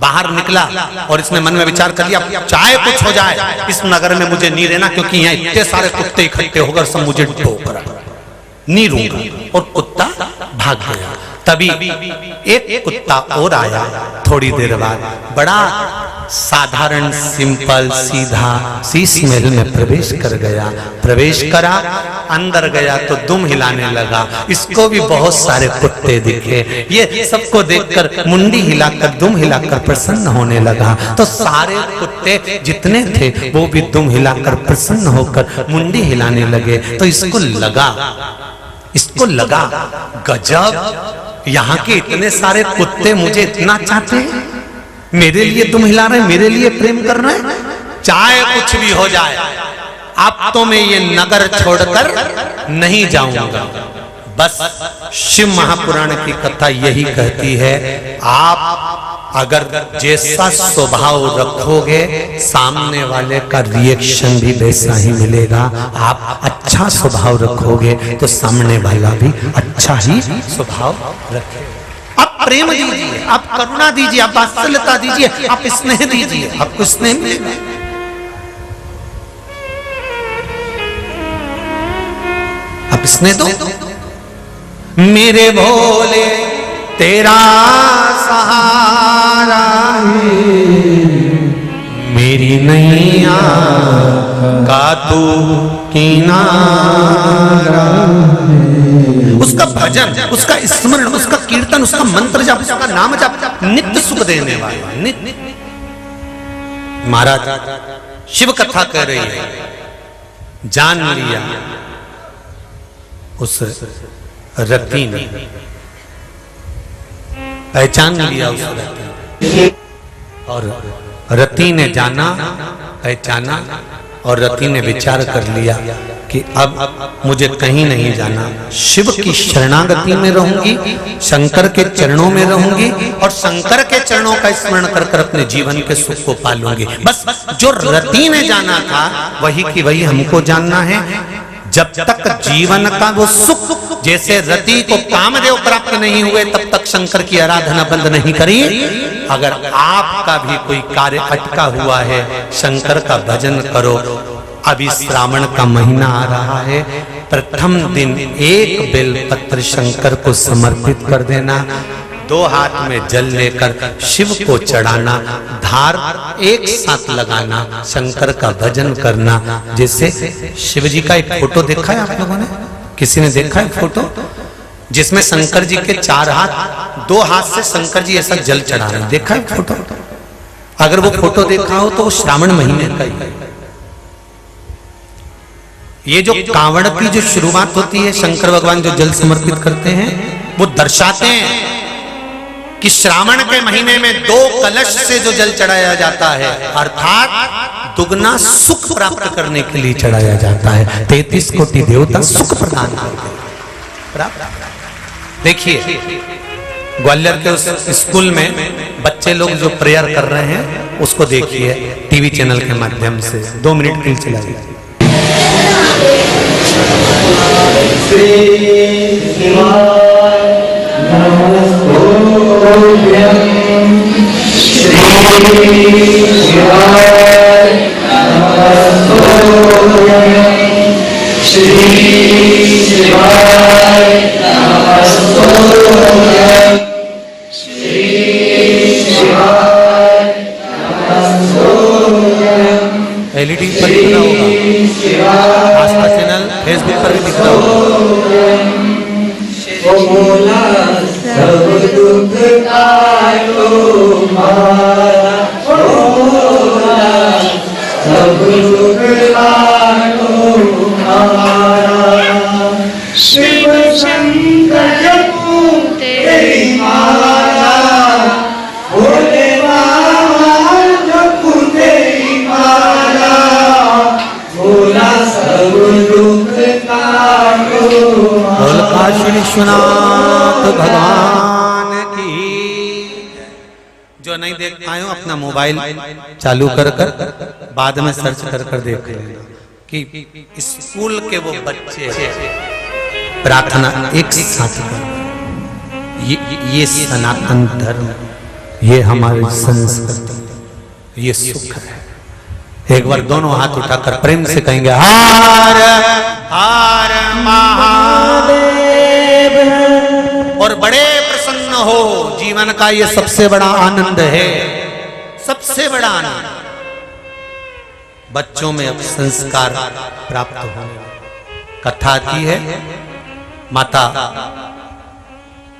बाहर निकला और इसने मन में विचार कर लिया चाहे कुछ हो जाए इस नगर में मुझे नहीं रहना, क्योंकि यहाँ इतने सारे कुत्ते इकट्ठे होकर सब मुझे ठोक रहा, नहीं रहूंगा। और कुत्ता भाग गया। तभी एक कुत्ता और आया थोड़ी देर बाद, बड़ा साधारण सिंपल सीधा शीश महल में प्रवेश कर गया। प्रवेश करा, अंदर गया तो दुम हिलाने लगा। इसको भी बहुत सारे कुत्ते दिखे, ये सबको देखकर मुंडी हिलाकर दुम हिलाकर प्रसन्न होने लगा। तो सारे कुत्ते जितने थे वो भी दुम हिलाकर प्रसन्न होकर मुंडी हिलाने लगे। तो इसको लगा गजब, यहाँ के इतने सारे कुत्ते मुझे इतना चाहते हैं, मेरे लिए तुम हिला रहे, मेरे लिए प्रेम कर रहे हैं, चाहे कुछ भी हो जाए अब तो मैं ये नगर छोड़कर नहीं जाऊंगा। बस शिव महापुराण की कथा यही कहती है, आप अगर जैसा स्वभाव रखोगे सामने वाले का रिएक्शन भी वैसा ही मिलेगा। आप अच्छा स्वभाव रखोगे तो सामने वाला भी अच्छा ही स्वभाव रखेगा। आप प्रेम दीजिए, आप करुणा दीजिए, आप वात्सल्यता दीजिए, आप स्नेह दीजिए, आपको स्नेह मिलेगा। आप स्नेह दो। मेरे भोले तेरा सहारा है, मेरी नैया का तू किनारा है। उसका भजन, उसका स्मरण, उसका कीर्तन, उसका मंत्र जप, उसका नाम जप नित्य सुख देने वाला। नित्य महाराज शिव कथा कह रही है, जान लिया उस रति ने, पहचान लिया उस रति, और रति ने जाना, पहचाना, और रति ने विचार कर लिया कि अब मुझे कहीं नहीं जाना, शिव की शरणागति में रहूंगी, शंकर के चरणों में रहूंगी और शंकर के चरणों का स्मरण कर कर अपने जीवन के सुख को पालूंगी। बस जो रति ने जाना था वही की वही हमको जानना है। जब तक जीवन का वो सुख, जैसे रति को कामदेव प्राप्त नहीं हुए तब तक शंकर की आराधना बंद नहीं करी। अगर आपका भी कोई कार्य अटका हुआ है, शंकर का भजन करो। अभी श्रावण का महीना आ रहा है, प्रथम दिन एक बेलपत्र शंकर को समर्पित कर देना, 2 हाथ में जल लेकर शिव को चढ़ाना, धार एक साथ लगाना, शंकर का भजन करना। जैसे शिव जी का एक फोटो देखा है आप लोगों ने, किसी ने देखा है फोटो जिसमें शंकर जी के 4 हाथ, 2 हाथ से शंकर जी ऐसा जल चढ़ा रहे हैं, देखा है फोटो? अगर वो फोटो देखा हो तो वो श्रावण महीने का ही है। ये जो कांवड़ की जो शुरुआत होती है, शंकर भगवान जो जल समर्पित करते हैं वो दर्शाते हैं कि श्रावण के महीने में 2 कलश से जो जल चढ़ाया जाता है, अर्थात दुगना सुख प्राप्त करने के लिए चढ़ाया जाता है। 33 कोटि देवता सुख प्रदान करते हैं। देखिए ग्वालियर के उस स्कूल में बच्चे लोग जो प्रेयर कर रहे हैं उसको देखिए टीवी चैनल के माध्यम से, 2 मिनट के लिए चलाइए। एलईडी पर दिख रहा होगा, आस्था चैनल फेसबुक पर भी दिख रहा होगा। सब दुख का गोरखनाथ भगवान की। जो नहीं देख पाए हो अपना मोबाइल चालू कर बाद में सर्च कर देख लेना कि स्कूल के वो बच्चे प्रार्थना एक साथ कर। ये सनातन धर्म, ये हमारी संस्कृति, ये सुख है। एक बार दोनों हाथ उठाकर प्रेम से कहेंगे हर हर महादेव, और बड़े प्रसन्न हो। जीवन का ये सबसे बड़ा आनंद है, सबसे बड़ा आनंद। बच्चों में अब संस्कार प्राप्त हो। कथा की है माता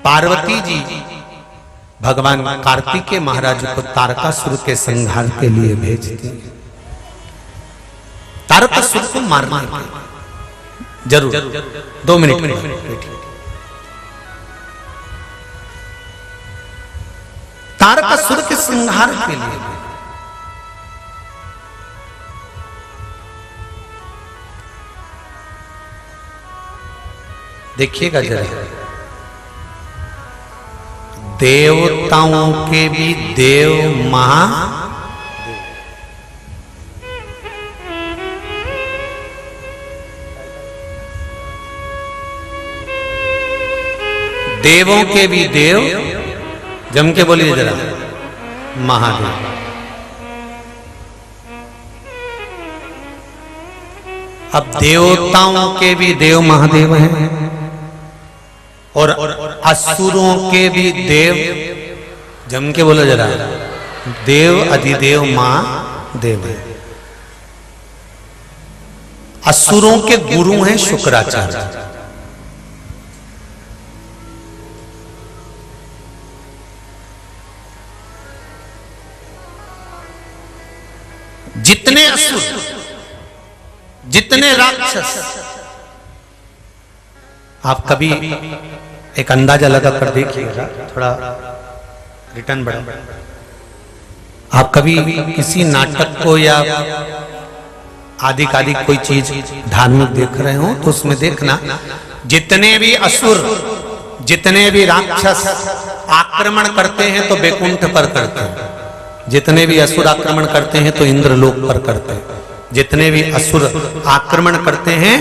पार्वती जी भगवान कार्तिकेय महाराज को तारकासुर के संहार के लिए भेजती। तारकासुर को मारना जरूर 2 मिनट तारकासुर के संहार के लिए देखिएगा जरा। देवताओं के भी देव देवों के भी देव, जम के बोलिए जरा, महादेव। अब देवताओं के भी देव महादेव हैं और असुरों के भी देव, जम के बोलो जरा, देव अधिदेव महादेव है। असुरों के गुरु हैं शुक्राचार्य। जितने असुर, जितने राक्षस, आप कभी एक अंदाजा लगा कर देखिएगा, थोड़ा रिटर्न बढ़ा। आप कभी किसी नाटक को या आदि कोई चीज धार्मिक देख रहे हो तो उसमें देखना, जितने भी असुर, जितने भी राक्षस आक्रमण करते हैं तो बैकुंठ पर करते हैं। जितने भी असुर आक्रमण करते हैं तो इंद्रलोक पर करते हैं। जितने भी असुर आक्रमण करते हैं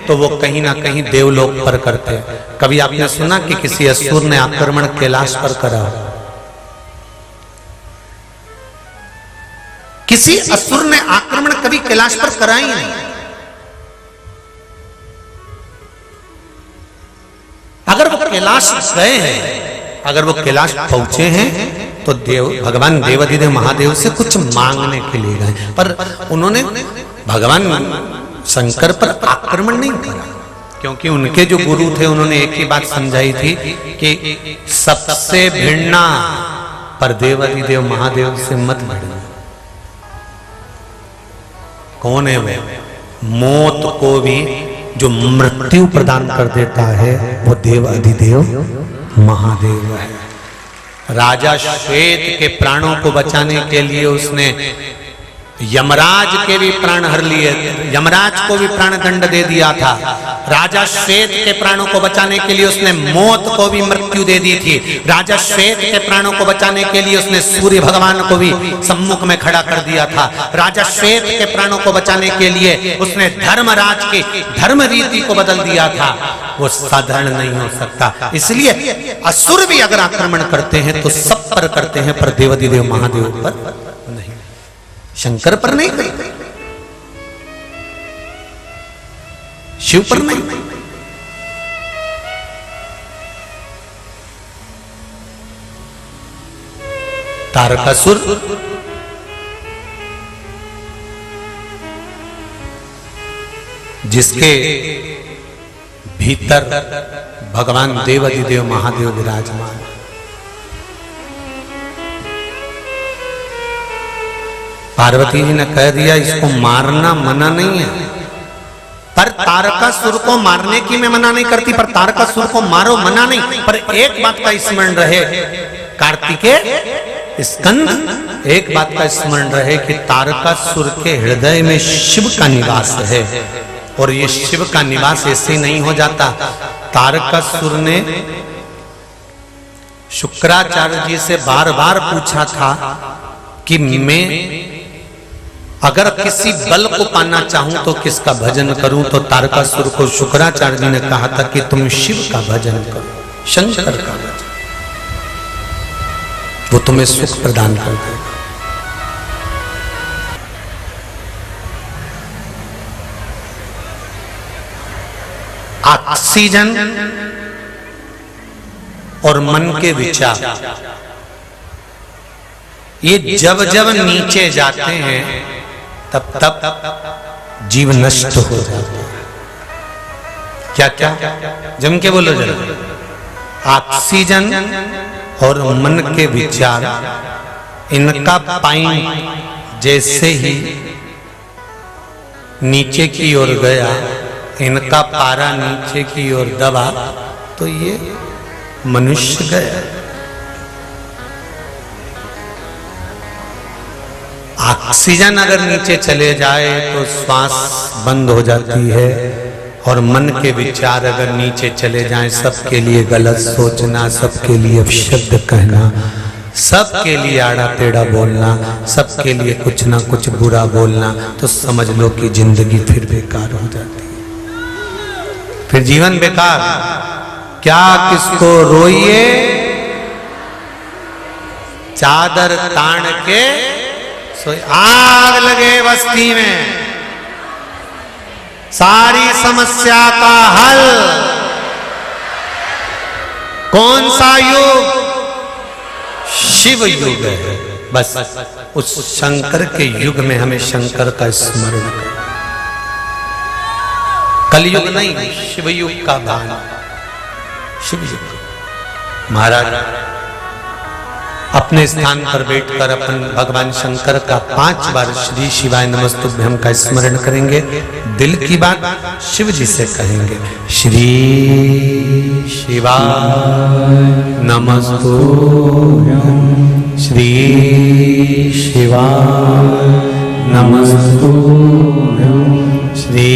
तो वो कहीं ना कहीं देवलोक पर करते हैं। कभी आपने सुना कि किसी असुर ने आक्रमण कैलाश पर करा? किसी असुर ने आक्रमण कभी कैलाश पर करा ही नहीं। अगर वो कैलाश गए हैं, अगर वो कैलाश पहुंचे हैं तो भगवान देवाधिदेव महादेव से कुछ मांगने के लिए गए, पर उन्होंने भगवान शंकर पर आक्रमण नहीं करा, क्योंकि उनके जो गुरु थे उन्होंने एक ही बात समझाई थी कि सबसे भिड़ना पर देवाधिदेव महादेव से मत भिड़ना। कौन है वे? मौत को भी जो मृत्यु प्रदान कर देता है वो देवाधिदेव महादेव है। राजा श्वेत के प्राणों को बचाने के लिए उसने यमराज के भी प्राण हर लिए, यमराज को भी प्राण दंड दे दिया था। राजा श्वेत के प्राणों को बचाने के लिए उसने मौत को भी मृत्यु दे दी थी। राजा श्वेत के प्राणों को बचाने के लिए उसने सूर्य भगवान को भी सम्मुख में खड़ा कर दिया था। राजा श्वेत के प्राणों को बचाने के लिए उसने धर्मराज की धर्म रीति को बदल दिया था। वो साधारण नहीं हो सकता, इसलिए असुर भी अगर आक्रमण करते हैं तो सब पर करते हैं, पर देवाधिदेव महादेव पर नहीं, शंकर पर नहीं करते, शिव पर नहीं। तारकासुर जिसके भीतर भगवान देवाधिदेव महादेव विराजमान, पार्वती जी ने कह दिया इसको मारना मना नहीं है, पर तारकासुर को मारने की मैं मना नहीं करती, पर तारकासुर को मारो मना नहीं, पर एक बात का स्मरण रहे कार्तिकेय स्कंद, एक बात का स्मरण रहे कि तारकासुर के हृदय में शिव का निवास है। और ये शिव का निवास ऐसे नहीं हो जाता। तारकासुर ने शुक्राचार्य जी से बार बार पूछा था कि मैं अगर किसी बल को पाना चाहूं तो किसका भजन करूं, तो तारकासुर को शुक्राचार्य जी ने कहा था कि तुम शिव का भजन करो, शंकर का भजन, वो तुम्हें सुख प्रदान कर देगा। ऑक्सीजन और मन के विचार ये जब जब नीचे जाते हैं तब तब जीव नष्ट हो जाता है। क्या क्या जम के बोलो जरा। ऑक्सीजन और मन के विचार, इनका पाइन जैसे ही नीचे की ओर गया, इनका पारा नीचे की ओर दबा तो ये मनुष्य गया। ऑक्सीजन अगर नीचे चले जाए तो श्वास बंद हो जाती है, और मन के विचार अगर नीचे चले जाएं, सबके लिए गलत सोचना, सबके लिए अपशब्द कहना, सबके लिए आड़ा टेढ़ा बोलना, सबके लिए कुछ ना कुछ बुरा बोलना, तो समझ लो कि जिंदगी फिर बेकार हो जाती है, फिर जीवन बेकार। क्या किसको रोइए, चादर तान के सोए, आग लगे बस्ती में, सारी समस्या का हल। कौन सा युग? शिव युग है। बस उस शंकर के युग में हमें शंकर का स्मरण करें। कलयुग नहीं, शिव युग का भान, शिव युग। महाराज अपने स्थान पर बैठकर अपन भगवान शंकर का 5 बार श्री शिवाय नमस्तुभ्यं का स्मरण करेंगे। दिल की बात शिव जी से कहेंगे, श्री शिवाय नमस्तुभ्यं, श्री शिवाय नमस्तुभ्यं, श्री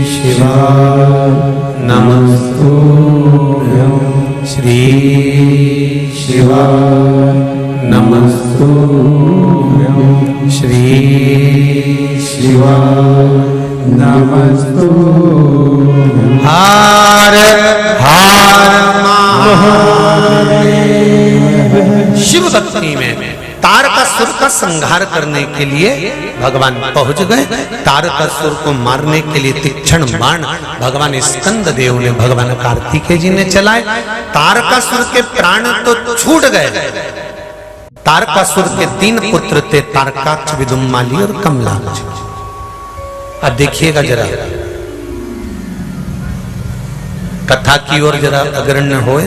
शिवाय नमस्तुभ्यं, श्री शिवाय नमस्तुभ्यं, श्री शिवाय नमस्तुभ्यं। हर हर महादेव। शिव भक्ति में तारकासुर का संहार करने के लिए भगवान पहुंच गए। तारकासुर को मारने के लिए तीक्ष्ण बाण भगवान स्कंद देव ने, भगवान कार्तिकेय जी ने चलाए। तारकासुर के प्राण तो छूट गए। तारकासुर के 3 पुत्र थे, तारकाक्ष, विदुम्माली और कमलाक्ष। अब देखिएगा जरा, कथा की ओर जरा अग्रण्य होए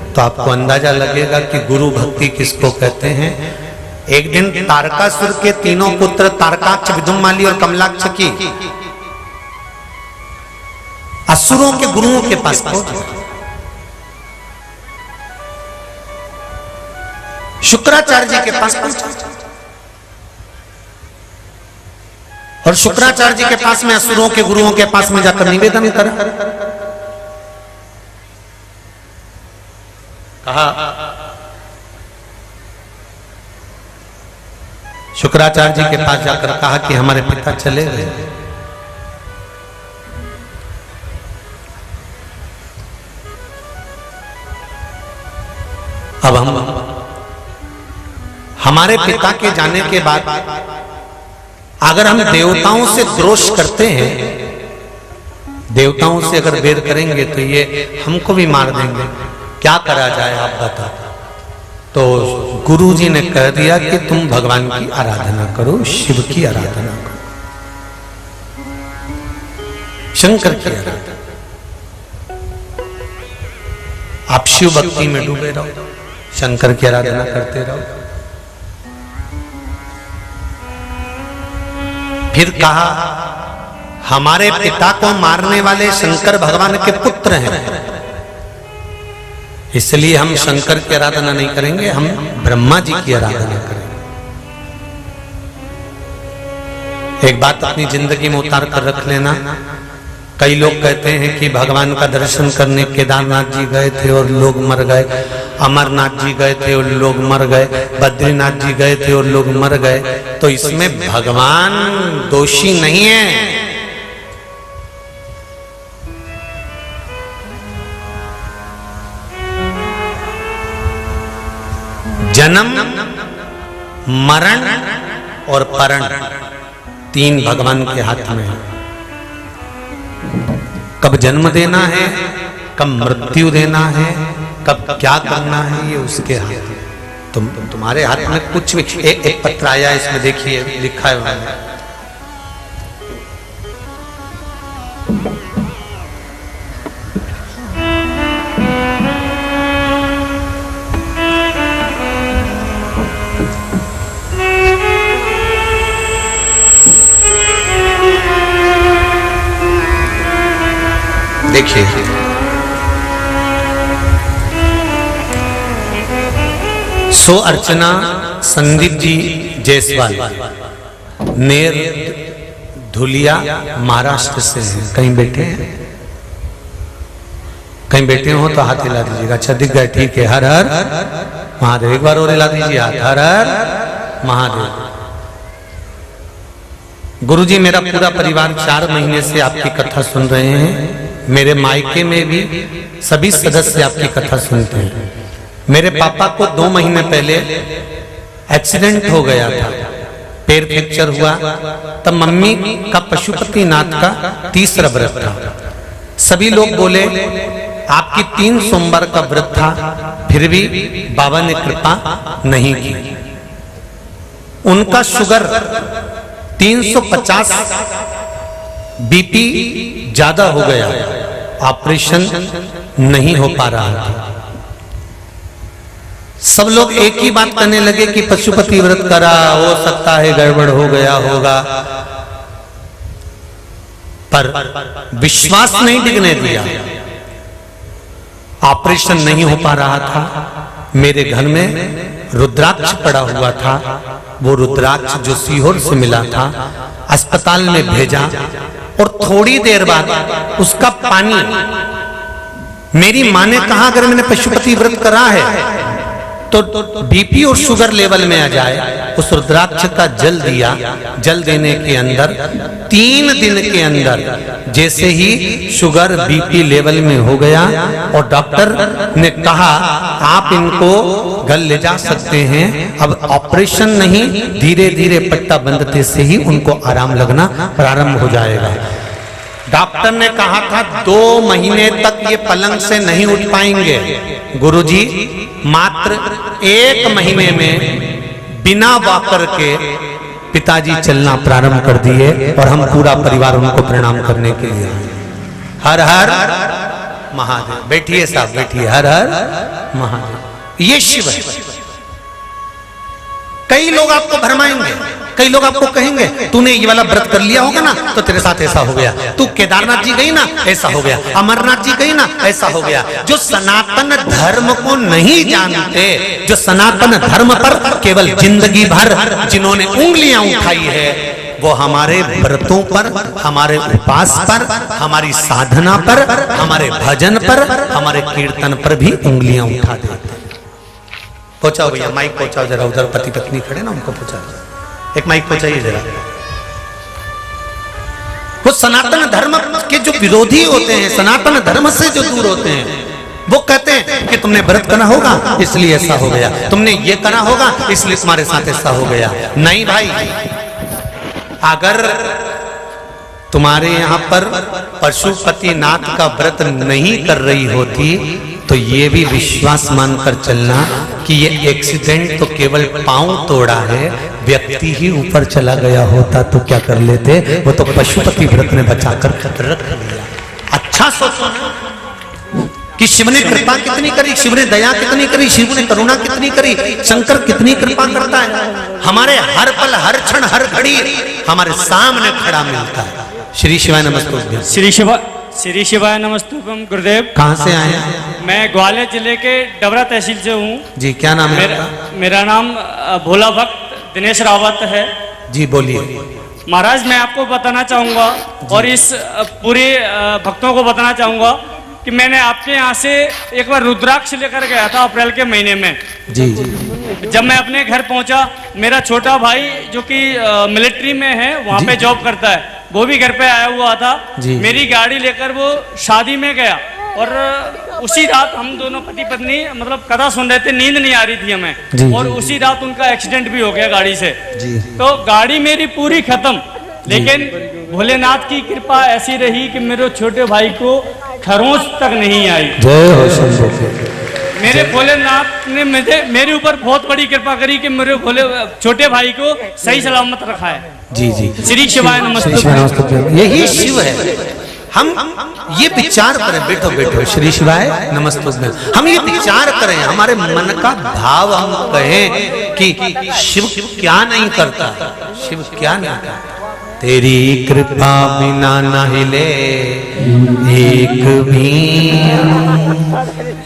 तो आपको अंदाजा लगेगा कि गुरु भक्ति किसको कहते हैं। एक दिन तारकासुर के 3 पुत्र तारकाक्ष, विदुम्माली और कमलाक्ष की असुरों के गुरुओं के पास पहुंचे। शुक्राचार्य जी के पास पहुंचा, और शुक्राचार्य जी के पास में असुरों के गुरुओं के पास में जाकर निवेदन करा। कहा, शुक्राचार्य जी के पास जाकर कहा कि हमारे पिता चले गए, अब हमारे पिता के जाने के बाद अगर हम देवताओं से द्रोष करते हैं, देवताओं से अगर वेर करेंगे तो ये हमको भी मार देंगे, क्या करा जाए आप बताओ। तो गुरु जी ने कह दिया कि तुम भगवान की आराधना करो, शिव की आराधना करो, शंकर की आराधना। आप शिव भक्ति में डूबे रहो, शंकर की आराधना करते रहो। फिर कहा, हमारे पिता को मारने वाले शंकर भगवान के पुत्र हैं, इसलिए हम शंकर की आराधना नहीं करेंगे, हम ब्रह्मा जी की आराधना करेंगे। एक बात अपनी जिंदगी में उतार कर रख लेना। कई लोग कहते हैं कि भगवान का दर्शन करने केदारनाथ जी गए थे और लोग मर गए, अमरनाथ जी गए थे और लोग मर गए, बद्रीनाथ जी गए थे और लोग मर गए। तो इसमें भगवान दोषी नहीं है। जन्म, मरण और परण तीन भगवान के हाथ में है। कब जन्म देना है, कब मृत्यु देना है, कब क्या करना है, ये उसके हाथ है। तुम्हारे हाथ में कुछ भी। एक पत्र आया, इसमें देखिए लिखा है उन्होंने, देखिए सो अर्चना संदीप जी जायसवाल, नेर धुलिया, महाराष्ट्र से हैं। कहीं बैठे हैं? कहीं बैठे हो तो हाथ हिला दीजिएगा। अच्छा दिख गए, ठीक है। हर हर महादेव। एक बार और हिला दीजिए हाथ। हर हर महादेव। गुरुजी, मेरा पूरा परिवार 4 महीने से आपकी कथा सुन रहे हैं। मेरे मायके में भी सभी सदस्य आपकी कथा सुनते हैं। मेरे पापा को 2 महीने पहले एक्सीडेंट हो गया था, पैर फ्रैक्चर हुआ। तब मम्मी का पशुपतिनाथ का 3रा व्रत था। सभी लोग बोले आपकी 3 सोमवार का व्रत था, फिर भी बाबा ने कृपा नहीं की। उनका शुगर 350 बीपी ज्यादा हो गया, ऑपरेशन नहीं हो पा रहा था। सब लोग एक ही बात करने लगे कि पशुपति व्रत करा, हो सकता है गड़बड़ हो गया होगा, पर विश्वास नहीं टिकने दिया। ऑपरेशन नहीं हो पा रहा था। मेरे घर में रुद्राक्ष पड़ा हुआ था। वो रुद्राक्ष जो सीहोर से मिला था, अस्पताल में भेजा और थोड़ी देर बाद उसका पानी, मेरी मां ने कहा अगर मैंने पशुपति व्रत करा है तो बीपी और शुगर लेवल में आ जाए। उस रुद्राक्ष का जल दिया। जल देने के अंदर 3 दिन के अंदर जैसे ही शुगर बीपी लेवल में हो गया और डॉक्टर ने कहा आप इनको घर ले जा सकते हैं, अब ऑपरेशन नहीं, धीरे धीरे पट्टा बंधते से ही उनको आराम लगना प्रारंभ हो जाएगा। डॉक्टर ने कहा था 2 महीने तक ये पलंग से नहीं उठ पाएंगे। गुरुजी, मात्र 1 महीने में बिना वॉकर के पिताजी चलना प्रारंभ कर दिए और हम पूरा परिवार उनको प्रणाम करने के लिए। हर हर महादेव। बैठिए साहब, बैठिए। हर हर महादेव। ये शिव है। कई लोग आपको भरमाएंगे, कई लोग आपको कहेंगे तूने ये वाला व्रत कर लिया होगा ना तो तेरे साथ ऐसा हो गया, तू केदारनाथ जी गई ना ऐसा हो गया, अमरनाथ जी गई ना ऐसा हो गया। जो सनातन धर्म को नहीं जानते, जो सनातन धर्म पर केवल जिंदगी भर जिन्होंने उंगलियां उठाई है, वो हमारे व्रतों पर, हमारे उपवास पर, हमारी साधना पर, हमारे भजन पर, हमारे कीर्तन पर भी उंगलियां उठा देते। पहुंचाओ भैया, माइक पहुंचाओ जरा। उधर पति पत्नी खड़े ना, उनको पहुंचाओ। एक माइक पहुंचाइए जरा। वो सनातन धर्म के जो विरोधी होते हैं, सनातन धर्म से जो दूर होते हैं, वो कहते हैं कि तुमने व्रत करा होगा इसलिए ऐसा हो गया, तुमने ये करा होगा इसलिए तुम्हारे साथ ऐसा हो गया। नहीं भाई, अगर तुम्हारे यहाँ पर पशुपतिनाथ का व्रत नहीं कर रही होती तो ये भी विश्वास मानकर चलना कि ये एक्सीडेंट तो केवल पांव तोड़ा है, व्यक्ति ही ऊपर चला गया होता तो क्या कर लेते। वो तो पशुपति व्रत ने बचाकर रख लिया। अच्छा सोचो कि शिव ने कृपा कितनी करी, शिव ने दया कितनी करी, शिव ने करुणा कितनी करी, शंकर कितनी कृपा करता है। हमारे हर पल, हर क्षण, हर घड़ी हमारे सामने खड़ा मिलता है। श्री शिवाय नमस्तुभ्यं। श्री शिवाय नमस्तुभ्यं। गुरुदेव, कहाँ से आए हैं? मैं ग्वालियर जिले के डबरा तहसील से हूँ। जी, क्या नाम है आपका? मेरा नाम भोला भक्त दिनेश रावत है। जी बोलिए। महाराज मैं आपको बताना चाहूँगा और इस पूरे भक्तों को बताना चाहूँगा कि मैंने आपके यहाँ से एक बार रुद्राक्ष लेकर गया था अप्रैल के महीने में। जी जी। जब मैं अपने घर पहुंचा, मेरा छोटा भाई जो कि मिलिट्री में है वहाँ पे जॉब करता है, वो भी घर पे आया हुआ था। मेरी गाड़ी लेकर वो शादी में गया और उसी रात हम दोनों पति पत्नी मतलब कथा सुन रहे थे, नींद नहीं आ रही थी हमें, और उसी रात उनका एक्सीडेंट भी हो गया गाड़ी से। तो गाड़ी मेरी पूरी खत्म, लेकिन भोलेनाथ की कृपा ऐसी रही कि मेरे छोटे भाई को खरोंच तक नहीं आई। जय हो शंभू। मेरे भोलेनाथ ने मेरे ऊपर बहुत बड़ी कृपा करी कि मेरे छोटे भाई को सही सलामत रखा है। जी जी। श्री शिवाय नमस्ते। यही शिव है। हम ये विचार करें, बैठो बैठो, श्री शिवाय नमस्ते। हम ये विचार करें, हमारे मन का भाव हम कहें कि शिव क्या नहीं करता, शिव क्या नहीं करता। तेरी कृपा बिना न हिले एक भी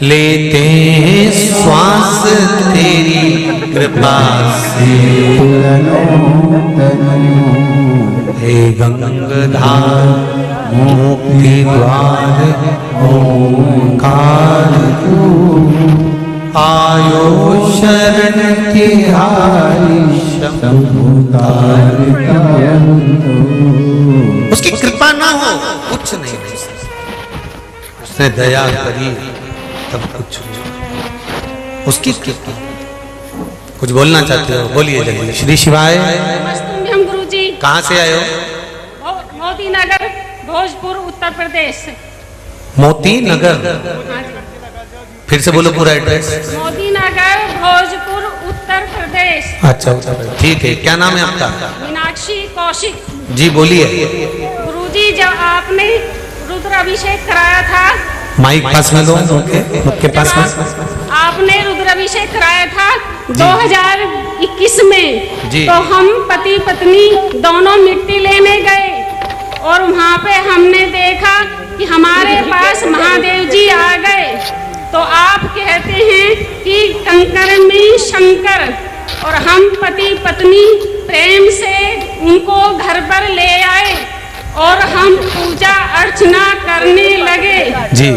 लेते श्वास, तेरी कृपा से हे गंगाधार मुक्ति द्वार ओंकार आयो शरण तिहारी शंभुतार। उसकी कृपा ना हो कुछ नहीं हो सकता, उसने दया करी तब कुछ हो। उसकी कृपा। कुछ बोलना चाहते हो बोलिए जल्दी। श्री शिवाय। नमस्तुभ्यम गुरुजी। कहाँ से आए हो? मोती नगर, भोजपुर, उत्तर प्रदेश। मोती नगर, फिर से बोलो पूरा एड्रेस। मोती नगर, भोजपुर, उत्तर प्रदेश। अच्छा ठीक है। क्या नाम है आपका? मीनाक्षी कौशिक। जी बोलिए। गुरुजी जब आपने रुद्राभिषेक कराया था, माइक पास में दो, मुख के पास में। आपने रुद्राभिषेक कराया था 2021 में जी। तो हम पति पत्नी दोनों मिट्टी लेने गए और वहाँ पे हमने देखा कि हमारे पास महादेव जी आ गए। तो आप कहते हैं कि कंकर में शंकर, और हम पति पत्नी प्रेम से उनको घर पर ले आए और हम पूजा अर्चना करने लगे। जी।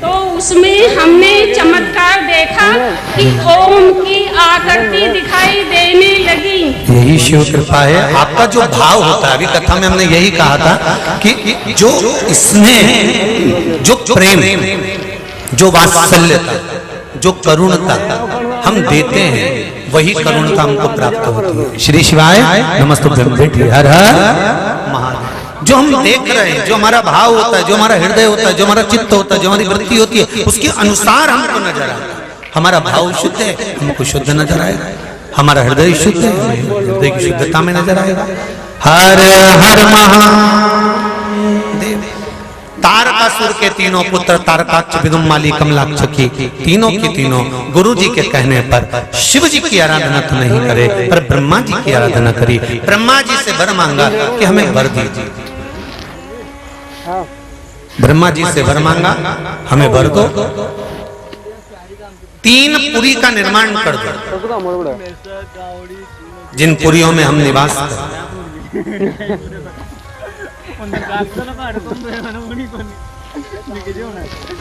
तो उसमें हमने चमत्कार देखा कि ओम की आकृति दिखाई देने लगी। यही शिव कृपा है। आपका जो भाव होता है, अभी कथा में हमने यही कहा था कि जो स्नेह, जो प्रेम, जो वात्सल्यता, जो करुणता हम देते हैं, वही करुणता हमको प्राप्त होती है। श्री शिवाय नमस्ते। बेटी हर हर महादेव। जो हम देख रहे हैं, जो हमारा भाव होता है, जो हमारा हृदय होता है, जो हमारा चित्त होता है, जो हमारी वृत्ति होती है, उसके अनुसार हमको नजर आता है। हमारा भाव शुद्ध है, हमको शुद्ध नजर आएगा। हमारा हृदय शुद्ध है, हृदय की शुद्धता में नजर आएगा। हर हर महादेव। तारकासुर के तीनों पुत्र तारकाक्ष, विदुम्माली, कमलाक्ष की तीनों गुरु जी के कहने पर शिव जी की आराधना तो नहीं करे, पर ब्रह्मा जी की आराधना करी। ब्रह्मा जी से वर मांगा कि हमें वर दीजिए। ब्रह्मा जी से वर मांगा, हमें वर दो, 3 पुरी का निर्माण कर दो, जिन पुरियों में हम निवास करें।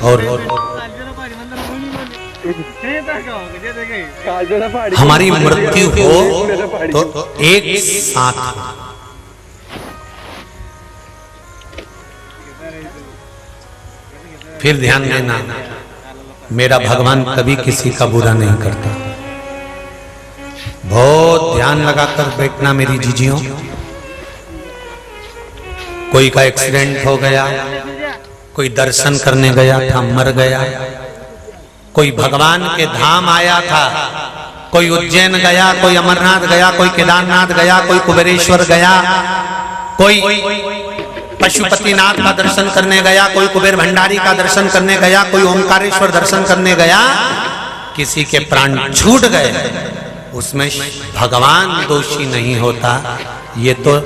और हमारी मृत्यु हो तो एक साथ। फिर ध्यान देना, मेरा भगवान कभी किसी का बुरा नहीं करता। बहुत ध्यान लगाकर बैठना मेरी जीजियों। कोई का एक्सीडेंट हो गया, कोई दर्शन करने गया था मर गया, कोई भगवान के धाम आया था, कोई उज्जैन गया, कोई अमरनाथ गया, कोई केदारनाथ गया, कोई कुबेरेश्वर गया, कोई पशुपतिनाथ का दर्शन करने गया, कोई कुबेर भंडारी का दर्शन करने गया, कोई ओमकारेश्वर दर्शन करने गया, किसी के प्राण छूट गए। उसमें भगवान दोषी नहीं होता। ये तो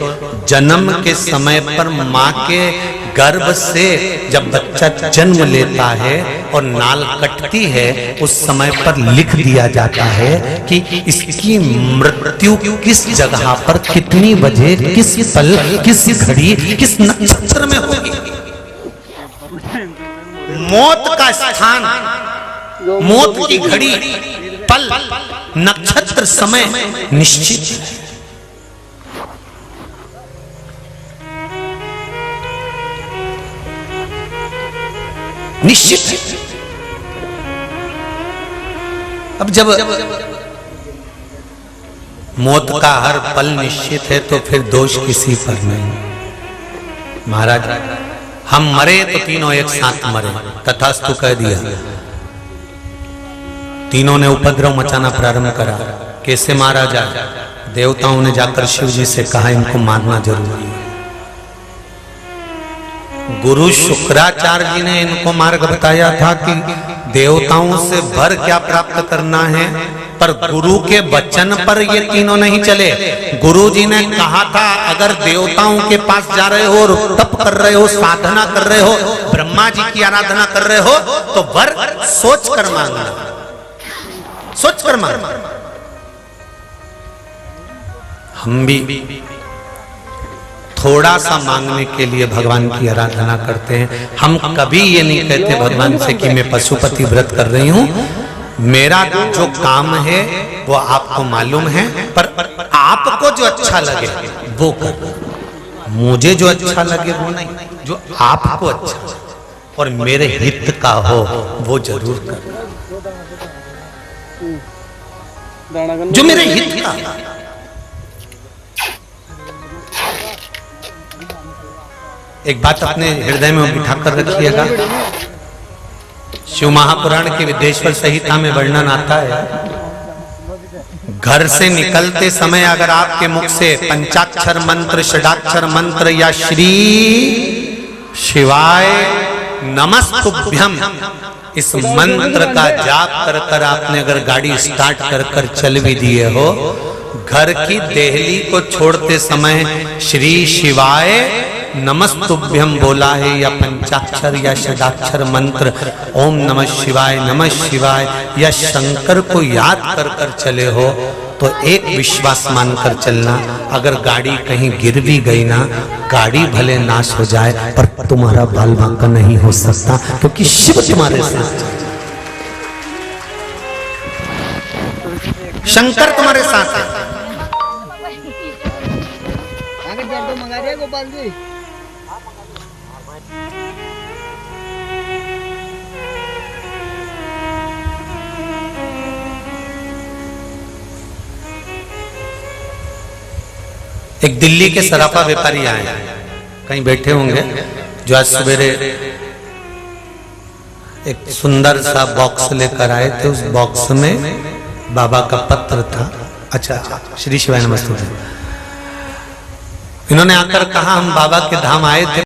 जन्म के समय पर माँ के गर्भ से जब बच्चा जन्म लेता है और नाल कटती है, उस समय पर लिख दिया जाता है कि इसकी मृत्यु किस जगह पर, कितनी बजे, किस पल, किस घड़ी, किस नक्षत्र में होगी। मौत का स्थान, मौत की घड़ी, पल, नक्षत्र, समय निश्चित है। निश्चित है। अब जब मौत का हर पल निश्चित है तो फिर दोष किसी पर नहीं। महाराज हम मरे तो तीनों एक साथ मरे, तथास्तु कह दिया। तीनों ने उपद्रव मचाना प्रारंभ करा। कैसे मारा जाए? देवताओं ने जाकर शिव जी से कहा इनको मारना जरूरी है। गुरु शुक्राचार्य जी ने इनको मार्ग बताया था कि देवताओं से वर क्या प्राप्त करना है, पर गुरु के वचन पर ये तीनों नहीं चले। गुरु जी ने कहा था अगर देवताओं के पास जा रहे हो और तप कर रहे हो, साधना कर रहे हो, ब्रह्मा जी की आराधना कर रहे हो, तो वर सोच कर मांगना, सोच कर मांगना। हम भी थोड़ा सा मांगने के लिए भगवान की आराधना करते हैं। हम कभी ये नहीं कहते भगवान से कि मैं पशुपति व्रत कर रही हूं, मेरा जो काम है वो आपको मालूम है, पर आपको जो अच्छा लगे वो कर। मुझे जो अच्छा लगे वो नहीं, जो आपको अच्छा और मेरे हित का हो वो जरूर कर, जो मेरे हित का। एक बात अपने हृदय में बिठा कर रखिएगा। शिव महापुराण के विदेश्वर संहिता में वर्णन आता है, घर से निकलते समय अगर आपके मुख से पंचाक्षर मंत्र, षडाक्षर मंत्र या श्री शिवाय नमस्तुभ्यम इस मंत्र का जाप कर कर आपने अगर गाड़ी स्टार्ट कर कर चल भी दिए हो, घर की देहली को छोड़ते समय श्री शिवाय नमस्तुभ्यम बोला है या पंचाक्षर या षडाक्षर मंत्र ओम नमः शिवाय या शंकर को याद कर कर चले हो, तो एक विश्वास मानकर चलना, अगर गाड़ी कहीं गिर भी गई ना, गाड़ी भले नाश हो जाए पर तुम्हारा बाल बांका नहीं हो सकता, क्योंकि शिव तुम्हारे साथ, शंकर तुम्हारे साथ है। गोपाल जी एक दिल्ली के सराफा व्यापारी आए, कहीं बैठे होंगे, जो आज सवेरे एक सुंदर सा बॉक्स लेकर आए थे। उस बॉक्स में बाबा का पत्र था। अच्छा, श्री शिवाय नमस्तुभ्यम। इन्होंने आकर कहा हम बाबा के धाम आए थे,